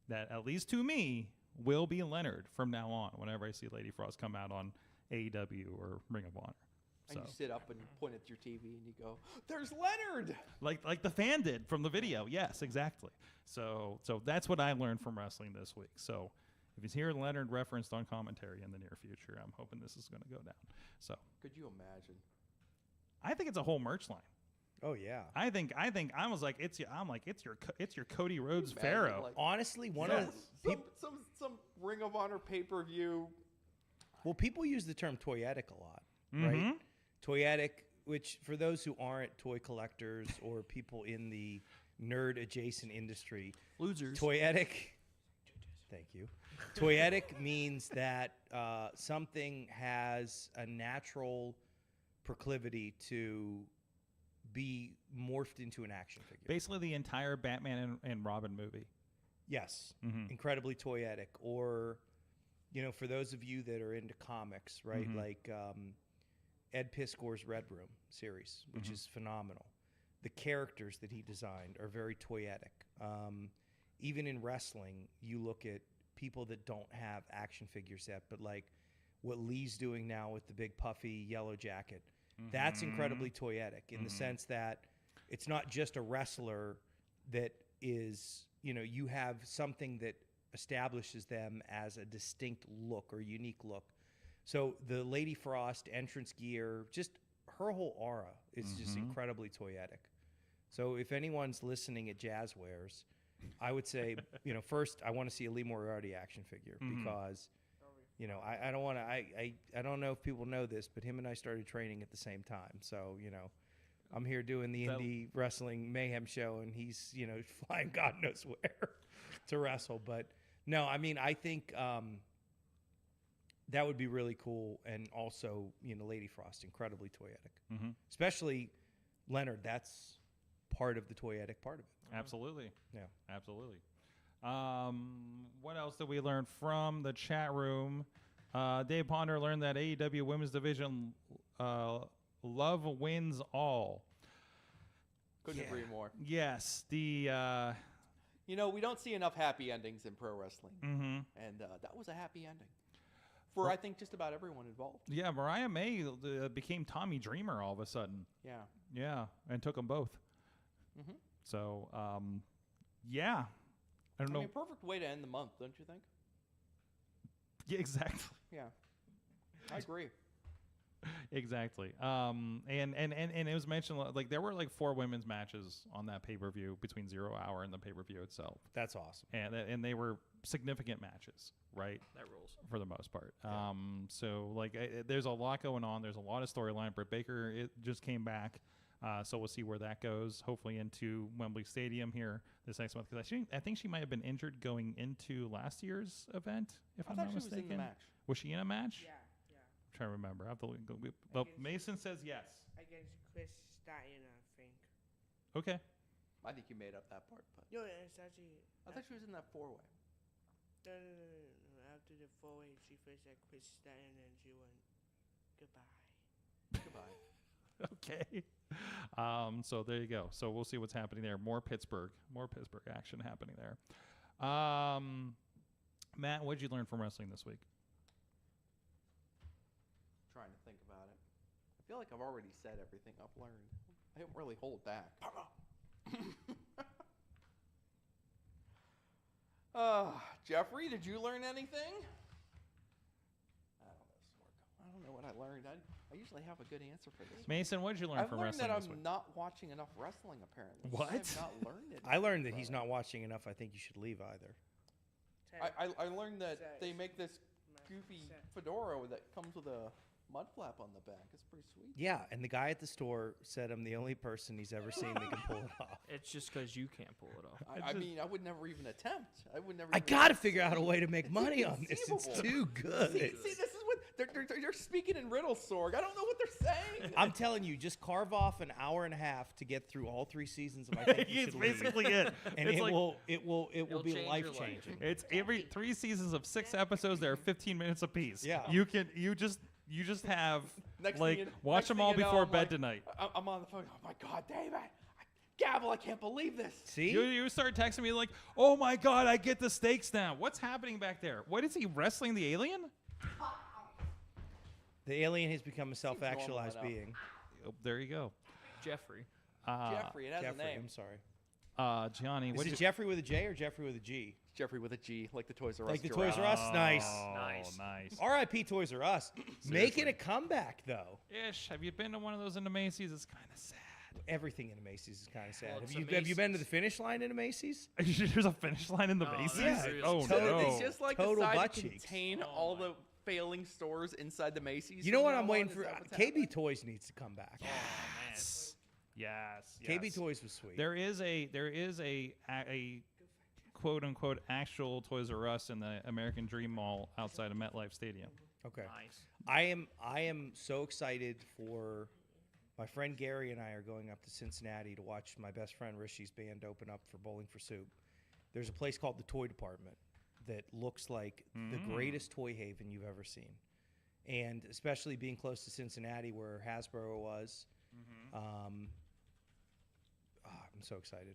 that, at least to me, will be Leonard from now on whenever I see Lady Frost come out on AEW or Ring of Honor. And So, you sit up and point at your TV and you go, "There's Leonard!" like the fan did from the video. Yes, exactly. So that's what I learned from wrestling this week. So if he's here, Leonard referenced on commentary in the near future, I'm hoping this is going to go down. So Could you imagine? I think it's a whole merch line. Oh yeah. I was like, it's your Cody Rhodes Imagine, Pharaoh. like, Honestly, one of some Ring of Honor pay-per-view. well, people use the term toyetic a lot, Mm-hmm. right? Toyetic, which for those who aren't toy collectors or people in the nerd adjacent industry, Losers. toyetic. Thank you. Toyetic means that something has a natural proclivity to be morphed into an action figure. Basically, the entire Batman and Robin movie. Yes, Mhm. incredibly toyetic. Or, for those of you that are into comics, right? Mhm. Like Ed Piskor's Red Room series, which Mhm. is phenomenal. The characters that he designed are very toyetic. Even in wrestling, you look at people that don't have action figures yet, but like what Lee's doing now with the big puffy yellow jacket, that's incredibly toyetic in the sense that it's not just a wrestler that is, you have something that establishes them as a distinct look or unique look. So the Lady Frost entrance gear, just her whole aura is just incredibly toyetic. So if anyone's listening at Jazzwares, I would say, first I want to see a Lee Moriarty action figure because, I don't want to. I don't know if people know this, but him and I started training at the same time. So I'm here doing the Indie Wrestling Mayhem Show, and he's flying God knows where to wrestle. But no, I mean I think that would be really cool, and also Lady Frost, incredibly toyetic, especially Leonard. That's part of the toyetic part of it. Absolutely. Yeah. Absolutely. What else did we learn from the chat room? Dave Ponder learned that AEW Women's Division love wins all. Couldn't agree more. Yes. The We don't see enough happy endings in pro wrestling, mhm. and that was a happy ending for I think just about everyone involved. Yeah, Mariah May became Tommy Dreamer all of a sudden. Yeah. Yeah, and took them both. Mhm. So, yeah. I don't know. I mean, perfect way to end the month, don't you think? Yeah, exactly. Yeah. I agree. Exactly. And it was mentioned like there were like 4 women's matches on that pay-per-view between 0 Hour and the pay-per-view itself. That's awesome. And they were significant matches, right? That rules. For the most part. Yeah. So like there's a lot going on. There's a lot of storyline. Britt Baker just came back. So we'll see where that goes. Hopefully into Wembley Stadium here this next month, because I think she might have been injured going into last year's event, if I'm not mistaken. She was in the match. Was she in a match? Yeah. I'm trying to remember. I have to well, Mason says yes. Against Chris Stein, I think. Okay. I think you made up that part, but No, it's actually. I thought she was in that 4-way. No. After the 4-way, she faced Chris Stein and she went, goodbye. Goodbye. Okay. So there you go. So we'll see what's happening there. More Pittsburgh action happening there. Matt, what did you learn from wrestling this week? Trying to think about it. I feel like I've already said everything I've learned. I don't really hold back. Jeffrey, did you learn anything? I don't know, Sorg. I don't know what I learned. I usually have a good answer for this. Mason, what did you learn I've from learned wrestling that this I'm week? not watching enough wrestling, apparently. What? I have not learned it. I learned that he's not watching enough. I think you should leave either. I learned that they make this goofy fedora that comes with a mud flap on the back. It's pretty sweet. Yeah, and the guy at the store said I'm the only person he's ever seen that can pull it off. It's just because you can't pull it off. I mean, I would never even attempt. I would never. I even got to figure out a way to make money on this. It's inconceivable. too good. See, this is what they're speaking in riddles, Sorg. I don't know what they're saying. I'm telling you, just carve off an hour and a half to get through all 3 seasons of I Think You It's Should Leave. basically it. And It's it like- will It'll be change your life life. changing. It's every 3 seasons of 6 episodes. They're 15 minutes apiece. Yeah. You just have Next like thing you- watch next them thing all you know, before I'm bed like- tonight. I'm on the phone. Oh my God, David, Gavel, I can't believe this. See? You start texting me like, "Oh my God, I get the stakes now. What's happening back there? What is he wrestling the alien?" The alien has become a self-actualized normal enough. being. Oh, there you go. Jeffrey. Jeffrey, it has Jeffrey, a name. I'm sorry. Gianni, Is what it Jeffrey with a J or Jeffrey with a G? Jeffrey with a G, like the Toys R Us. Like the giraffe. Toys R Us? Nice. Nice. Nice. R.I.P. Toys R Us. Making a comeback, though. Ish. Have you been to one of those in the Macy's? It's kind of sad. everything in a Macy's is kind of sad. Well, Have it's you a have you been to Macy's. the finish line in a Macy's? There's a finish line in the Oh, Macy's. that's really Oh sad. no! They just like Total decided butt to cheeks. contain all the failing stores inside the Macy's. You know from what now I'm waiting on? for? Is that what's KB happening? Toys needs to come back. Yes. KB Toys was sweet. There is a quote unquote actual Toys R Us in the American Dream Mall outside of MetLife Stadium. Okay. Nice. I am so excited for my friend Gary and I are going up to Cincinnati to watch my best friend Rishi's band open up for Bowling for Soup. There's a place called the Toy Department that looks like the greatest toy haven you've ever seen. And especially being close to Cincinnati where Hasbro was. I'm so excited.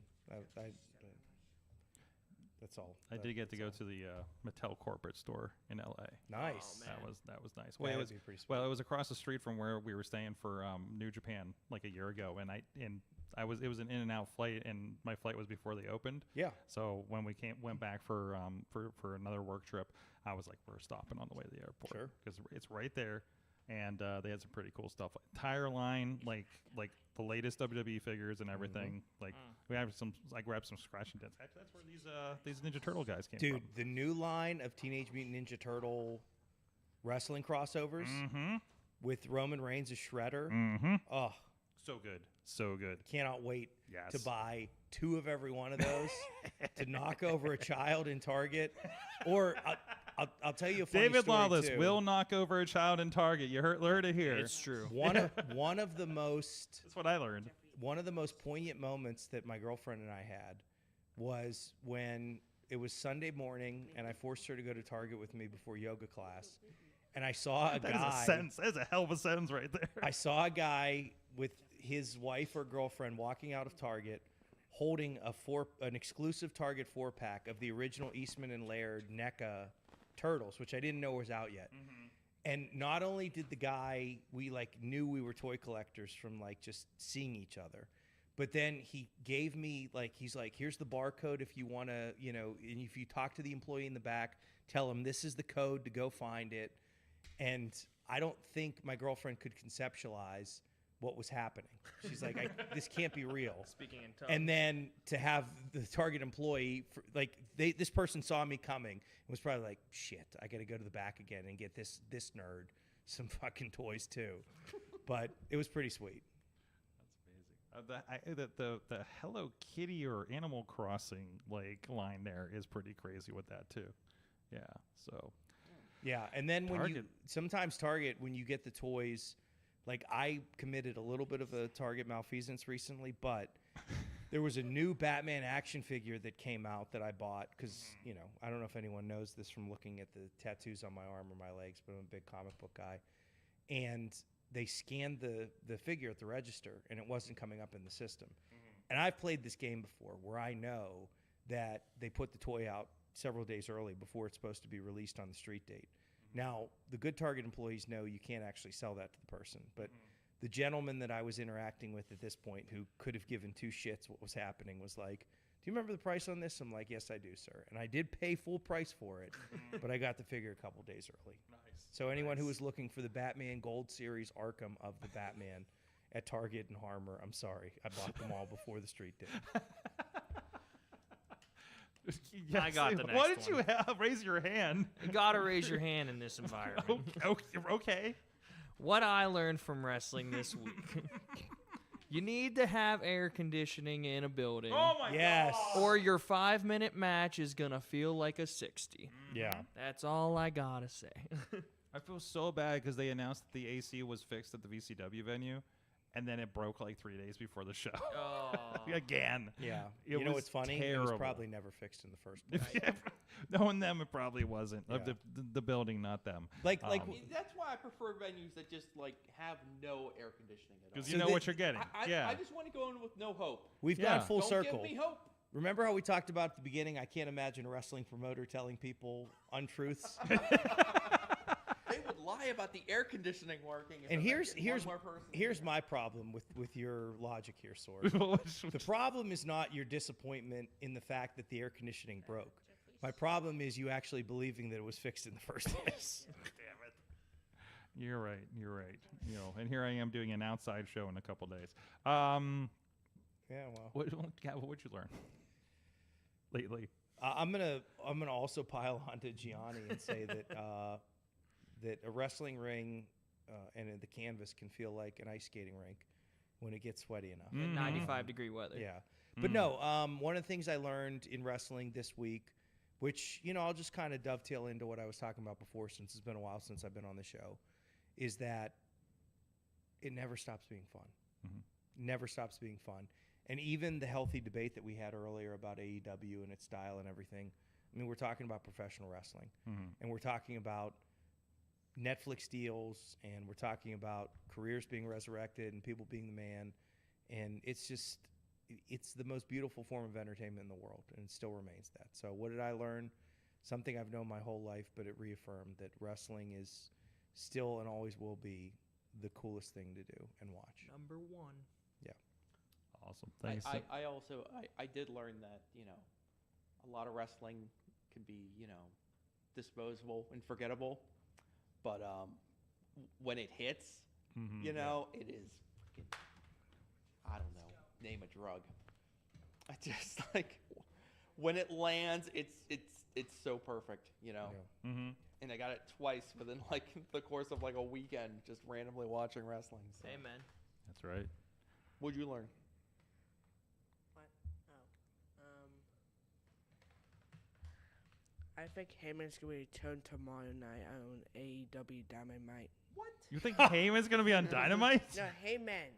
That's all. I did get to go to the Mattel corporate store in LA. Nice. That was nice. That'd It was be pretty sweet. well, it was across the street from where we were staying for New Japan like a year ago, and it was an in and out flight, and my flight was before they opened. Yeah. So when we went back for another work trip, I was like, we're stopping on the way to the airport. Sure. Because it's right there, and they had some pretty cool stuff. Entire line, like the latest WWE figures and everything. Like we have some. I grabbed some scratching dents. Actually, that's where these Ninja Turtle guys came Dude, from. the new line of Teenage Mutant Ninja Turtle wrestling crossovers with Roman Reigns as Shredder. Oh, So good. So good. cannot wait Yes. to buy 2 of every one of those to knock over a child in Target. Or I'll tell you a funny David story Lawless too. will knock over a child in Target. You heard it here. It's true. One of the most That's what I learned. one of the most poignant moments that my girlfriend and I had was when it was Sunday morning and I forced her to go to Target with me before yoga class. And I saw a That is guy. a sentence. That is a hell of a sentence right there. I saw a guy with his wife or girlfriend walking out of Target holding an exclusive Target 4-pack of the original Eastman and Laird NECA Turtles, which I didn't know was out yet. And not only did the guy, we knew we were toy collectors from just seeing each other, but then he gave me he's like, here's the barcode if you want to, and if you talk to the employee in the back, tell him this is the code to go find it. And I don't think my girlfriend could conceptualize what was happening. She's like, this can't be real. Speaking in tongues. And then to have the Target employee, this person saw me coming and was probably like, shit, I got to go to the back again and get this nerd some fucking toys too. But it was pretty sweet. That's amazing. The Hello Kitty or Animal Crossing line there is pretty crazy with that too. Yeah. So. Yeah, and then Target. sometimes Target, when you get the toys, I committed a little bit of a Target malfeasance recently, but there was a new Batman action figure that came out that I bought because, I don't know if anyone knows this from looking at the tattoos on my arm or my legs, but I'm a big comic book guy. And they scanned the figure at the register, and it wasn't coming up in the system. And I've played this game before where I know that they put the toy out several days early before it's supposed to be released on the street date. Now, the good Target employees know you can't actually sell that to the person, but the gentleman that I was interacting with at this point who could have given 2 shits what was happening was like, do you remember the price on this? I'm like, yes, I do, sir. And I did pay full price for it, but I got the figure a couple days early. Nice. So anyone who was looking for the Batman Gold Series Arkham of the Batman at Target and Harmer, I'm sorry. I bought them all before the street date. Yes, I got the What next did one. you have? Raise your hand. You gotta raise your hand in this environment. Okay. What I learned from wrestling this week. You need to have air conditioning in a building. Oh my Yes. Or your 5-minute match is gonna feel like a 60. Yeah. That's all I gotta say. I feel so bad because they announced that the AC was fixed at the VCW venue, and then it broke 3 days before the show. Oh. Again. Yeah. It You know was what's funny? terrible. It was probably never fixed in the first place. Knowing them, it probably wasn't. Yeah. The building, not them. Like That's why I prefer venues that just have no air conditioning at all. Because you know what you're getting. I just want to go in with no hope. we've Yeah. gone full Don't circle. give me hope. Remember how we talked about at the beginning? I can't imagine a wrestling promoter telling people untruths. They would lie about the air conditioning working. If And it here's makes one more person here's my problem with your logic here, Sorg. The problem is not your disappointment in the fact that the air conditioning broke. My problem is you actually believing that it was fixed in the first place. You're right. You're right. You know, and here I am doing an outside show in a couple days. Yeah, well, What'd you learn lately? I'm gonna also pile onto Gianni and say that that a wrestling ring and the canvas can feel like an ice skating rink when it gets sweaty enough. In 95-degree weather. Yeah, but no. One of the things I learned in wrestling this week, which I'll just kind of dovetail into what I was talking about before, since it's been a while since I've been on the show, is that it never stops being fun. Never stops being fun. And even the healthy debate that we had earlier about AEW and its style and everything, I mean, we're talking about professional wrestling. And we're talking about Netflix deals, and we're talking about careers being resurrected and people being the man. And it's the most beautiful form of entertainment in the world, and it still remains that. So what did I learn? Something I've known my whole life, but it reaffirmed that wrestling is still and always will be the coolest thing to do and watch. Number one. Yeah. Awesome. Thanks. I also did learn that a lot of wrestling can be disposable and forgettable, but when it hits, it is freaking, I don't know, name a drug. I just when it lands, it's so perfect, And I got it twice within the course of a weekend, just randomly watching wrestling. So. Amen. That's right. What'd you learn? What? I think Heyman's going to return tomorrow night on AEW Dynamite. What? You think Heyman's gonna be on Dynamite? No, Heyman.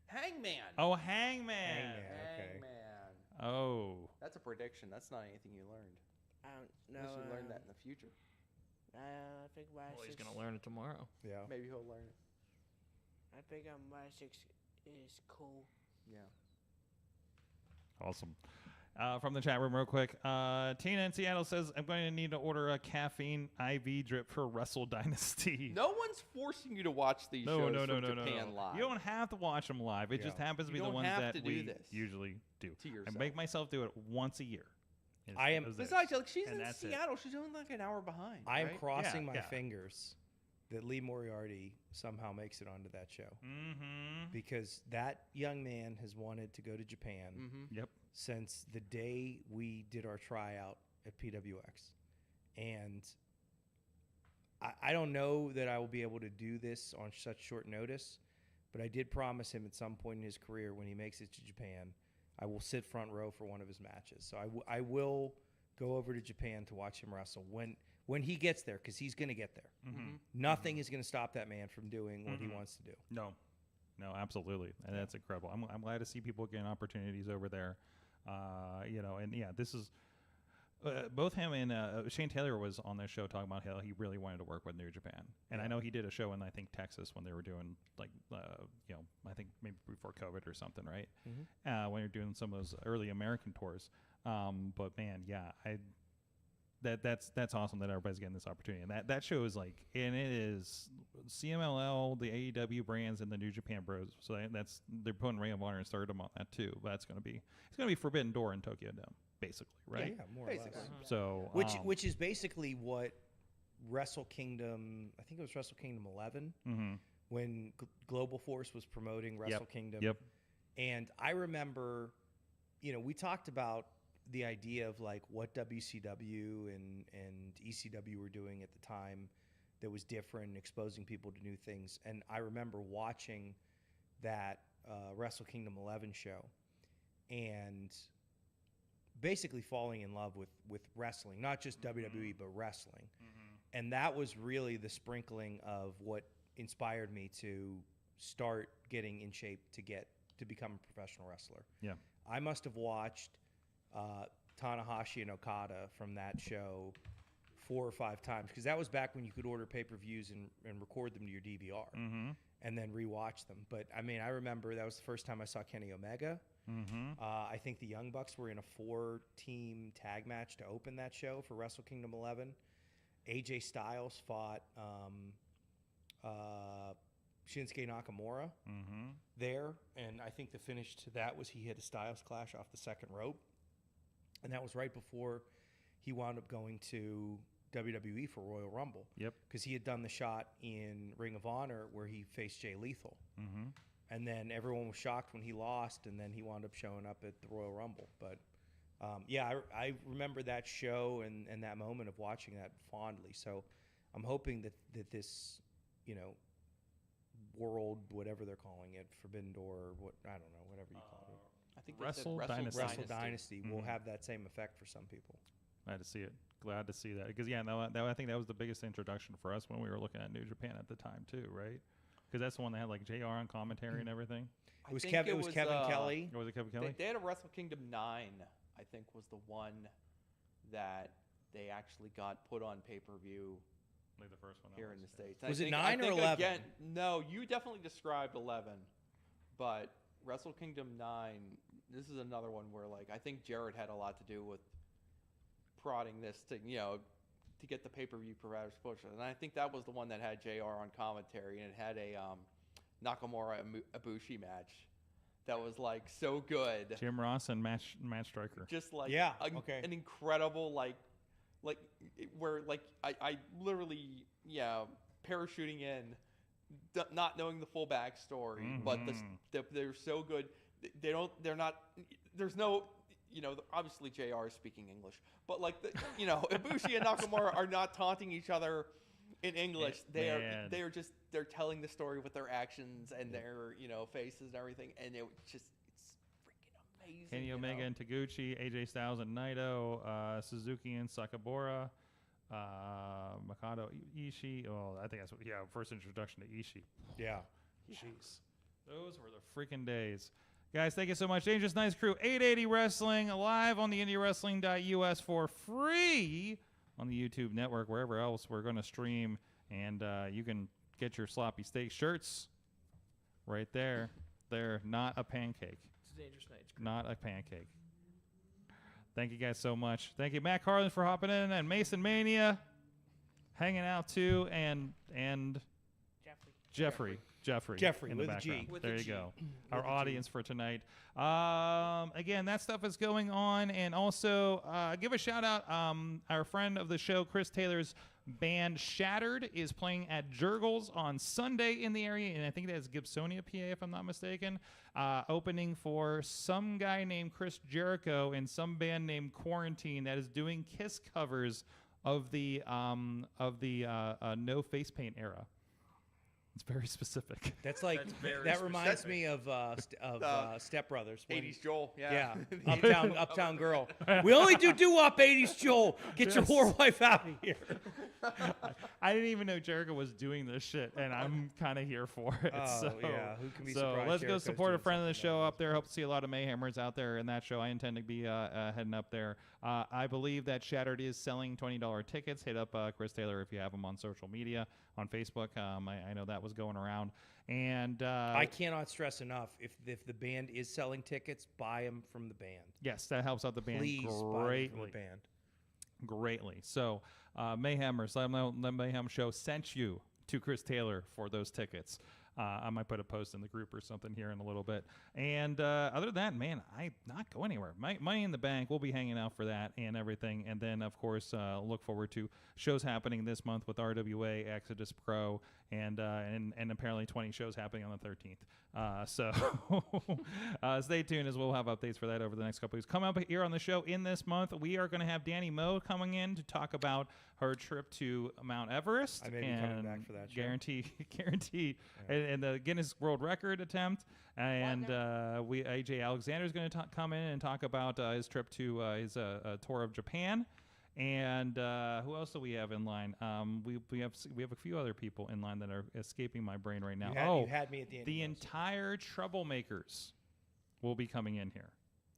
Hangman. Oh, Hangman. Okay. Hangman. Oh. That's a prediction. That's not anything you learned. I don't know. Unless you learn that in the future. I think Well, he's going to learn it tomorrow. Yeah. Maybe he'll learn it. I think Wessex is cool. Yeah. Awesome. From the chat room real quick. Tina in Seattle says, I'm going to need to order a caffeine IV drip for Wrestle Dynasty. No one's forcing you to watch these shows from Japan live. You don't have to watch them live. It just happens to be the ones that we usually do. To yourself. I make myself do it once a year. Besides, she's And in that's it. Seattle. She's only an hour behind. I am right? crossing Yeah, my yeah. fingers that Lee Moriarty somehow makes it onto that show. Because that young man has wanted to go to Japan Yep. since the day we did our tryout at PWX. And I don't know that I will be able to do this on such short notice, but I did promise him at some point in his career when he makes it to Japan, I will sit front row for one of his matches. So I will go over to Japan to watch him wrestle when he gets there, because he's going to get there. Nothing is going to stop that man from doing what he wants to do. No, absolutely, and that's incredible. I'm glad to see people getting opportunities over there. And yeah, this is both him and Shane Taylor was on this show talking about how he really wanted to work with New Japan, and I know he did a show in Texas when they were doing I think maybe before COVID or something, right? When you're doing some of those early American tours. But man, yeah, that's awesome that everybody's getting this opportunity, and that show is and it is CMLL, the AEW brands, and the New Japan Bros. So they're putting Ring of Honor and Stardom on that too. But it's gonna be Forbidden Door in Tokyo Dome, basically, right? Yeah, more or less. So Which is basically what Wrestle Kingdom, I think it was Wrestle Kingdom 11, when Global Force was promoting Wrestle Kingdom. Yep. And I remember, we talked about the idea of what WCW and ECW were doing at the time that was different and exposing people to new things. And I remember watching that Wrestle Kingdom 11 show and basically falling in love with wrestling, not just WWE, but wrestling. And that was really the sprinkling of what inspired me to start getting in shape to become a professional wrestler. Yeah. I must have watched Tanahashi and Okada from that show 4 or 5 times, because that was back when you could order pay-per-views and record them to your DVR and then rewatch them. But I mean, I remember that was the first time I saw Kenny Omega. I think the Young Bucks were in a 4-team tag match to open that show for Wrestle Kingdom 11. AJ Styles fought Shinsuke Nakamura there, and I think the finish to that was he hit a Styles Clash off the second rope, and that was right before he wound up going to WWE for Royal Rumble. Yep. Because he had done the shot in Ring of Honor where he faced Jay Lethal. Mm-hmm. And then everyone was shocked when he lost, and then he wound up showing up at the Royal Rumble. But, I remember that show and that moment of watching that fondly. So I'm hoping that this, world, whatever they're calling it, Forbidden Door, I don't know, whatever you call it. I think they Wrestle said Dynasty. Wrestle Dynasty will Mhm. have that same effect for some people. Glad to see it. Glad to see that. Because, I think that was the biggest introduction for us when we were looking at New Japan at the time, too, right? Because that's the one that had, like, JR on commentary and everything. It was think Kevin. It was Kevin Kelly. Or was it Kevin Kelly? They had a Wrestle Kingdom 9, I think, was the one that they actually got put on pay-per-view Like the first one. here in the States. Was I it think- 9 I or think 11? Again, no, you definitely described 11, but Wrestle Kingdom 9, this is another one where, like, I think Jarrett had a lot to do with prodding this to, to get the pay-per-view providers pushed. And I think that was the one that had JR on commentary, and it had a Nakamura Ibushi match that was, like, so good. Jim Ross and Matt Striker. Just like Yeah, an okay. incredible where I literally parachuting in, not knowing the full backstory, but they're so good. They're not. There's no. Obviously JR is speaking English, but Ibushi and Nakamura are not taunting each other in English. They're telling the story with their actions and their faces and everything, and it's freaking amazing. Kenny Omega and Taguchi, AJ Styles and Naito, Suzuki and Sakabora, Mikado Ishii. Oh, I think that's first introduction to Ishii. Yeah. Jeez. Those were the freaking days. Guys, thank you so much. Dangerous Nice Crew, 880 Wrestling, live on the IndieWrestling.us for free on the YouTube network, wherever else we're going to stream. And you can get your sloppy steak shirts right there. They're not a pancake. It's a Dangerous Nights Crew. Not a pancake. Thank you guys so much. Thank you, Matt Carlins, for hopping in, and Mason Mania hanging out too, and Jeffrey in the with a background. G. With There a you G. go. Our audience for tonight. Again, that stuff is going on, and also give a shout out. Our friend of the show, Chris Taylor's band Shattered, is playing at Jurgles on Sunday in the area, and I think that's Gibsonia, PA, if I'm not mistaken. Opening for some guy named Chris Jericho and some band named Quarantine that is doing Kiss covers of the no face paint era. It's very specific. That's like That's very that reminds specific. me of Step Brothers. when- 80s Joel, Yeah, Uptown Girl. We only do doo-wop 80s Joel. Get your whore wife out of here. I didn't even know Jericho was doing this shit, and I'm kind of here for it. Oh, so, yeah, who can be so surprised let's go Jericho's support a doing friend of the something show like up there. Hope to see a lot of Mayhemers out there in that show. I intend to be heading up there. I believe that Shattered is selling $20 tickets. Hit up Chris Taylor if you have him on social media, on Facebook. I know that was going around. And I cannot stress enough, if the band is selling tickets, buy them from the band. yes, that helps out the band Please buy them from greatly. the band. Greatly. So, Mayhemers, let them know the Mayhem Show sent you to Chris Taylor for those tickets. I might put a post in the group or something here in a little bit. And other than that, man, I not go anywhere. Money in the Bank, we'll be hanging out for that and everything. And then, of course, look forward to shows happening this month with RWA, Exodus Pro, and apparently 20 shows happening on the 13th. So stay tuned as we'll have updates for that over the next couple weeks. Coming up here on the show in this month, we are going to have Danny Moe coming in to talk about her trip to Mount Everest. I may be coming back for that show. Guarantee, and the Guinness World Record attempt. And AJ Alexander is going to come in and talk about his trip to his tour of Japan. And who else do we have in line? We have a few other people in line that are escaping my brain right now. You had me at the end. The of those. entire Troublemakers will be coming in here.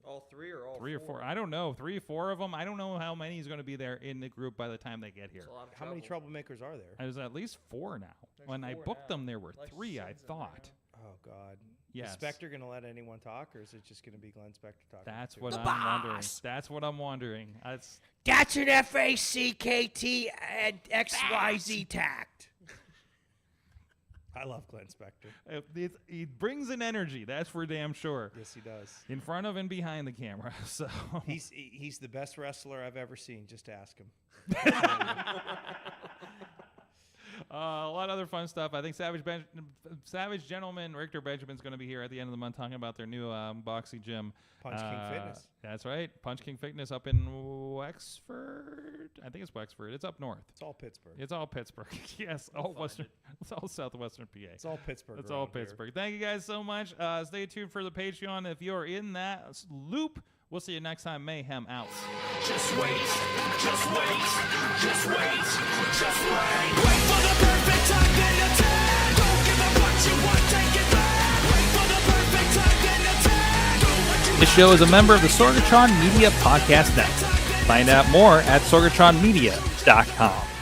All three or all 3 or 4. I don't know. 3 or 4 of them. I don't know how many is going to be there in the group by the time they get here. It's a lot of How many trouble. troublemakers are there? There's at least 4 now. There's When I 4 booked now. them, there were Like 3, I Suns in there thought. Oh God. Yes. Is Spectre going to let anyone talk, or is it just going to be Glenn Spectre talking? That's to what him? I'm wondering. That's what I'm wondering. That's an FACKT and XYZ tact. I love Glenn Spectre. He brings an energy. That's for damn sure. Yes, he does. In front of and behind the camera. So He's the best wrestler I've ever seen. Just ask him. A lot of other fun stuff. I think Savage Gentleman Richter Benjamin's going to be here at the end of the month talking about their new boxing gym. Punch King Fitness. That's right. Punch King Fitness up in Wexford. I think it's Wexford. It's up north. It's all Pittsburgh. It's all Pittsburgh. Yes, all Western. It's all southwestern PA. It's all Pittsburgh. It's all Pittsburgh. Thank you guys so much. Stay tuned for the Patreon if you're in that loop. We'll see you next time. Mayhem out. Just wait, just wait, just wait, just wait. Wait for the perfect time, then attack. Don't give up what you want, take it back. Wait for the perfect time, then attack. Do what you This show is a member of the Sorgatron Media Podcast Network. Find out more at sorgatronmedia.com.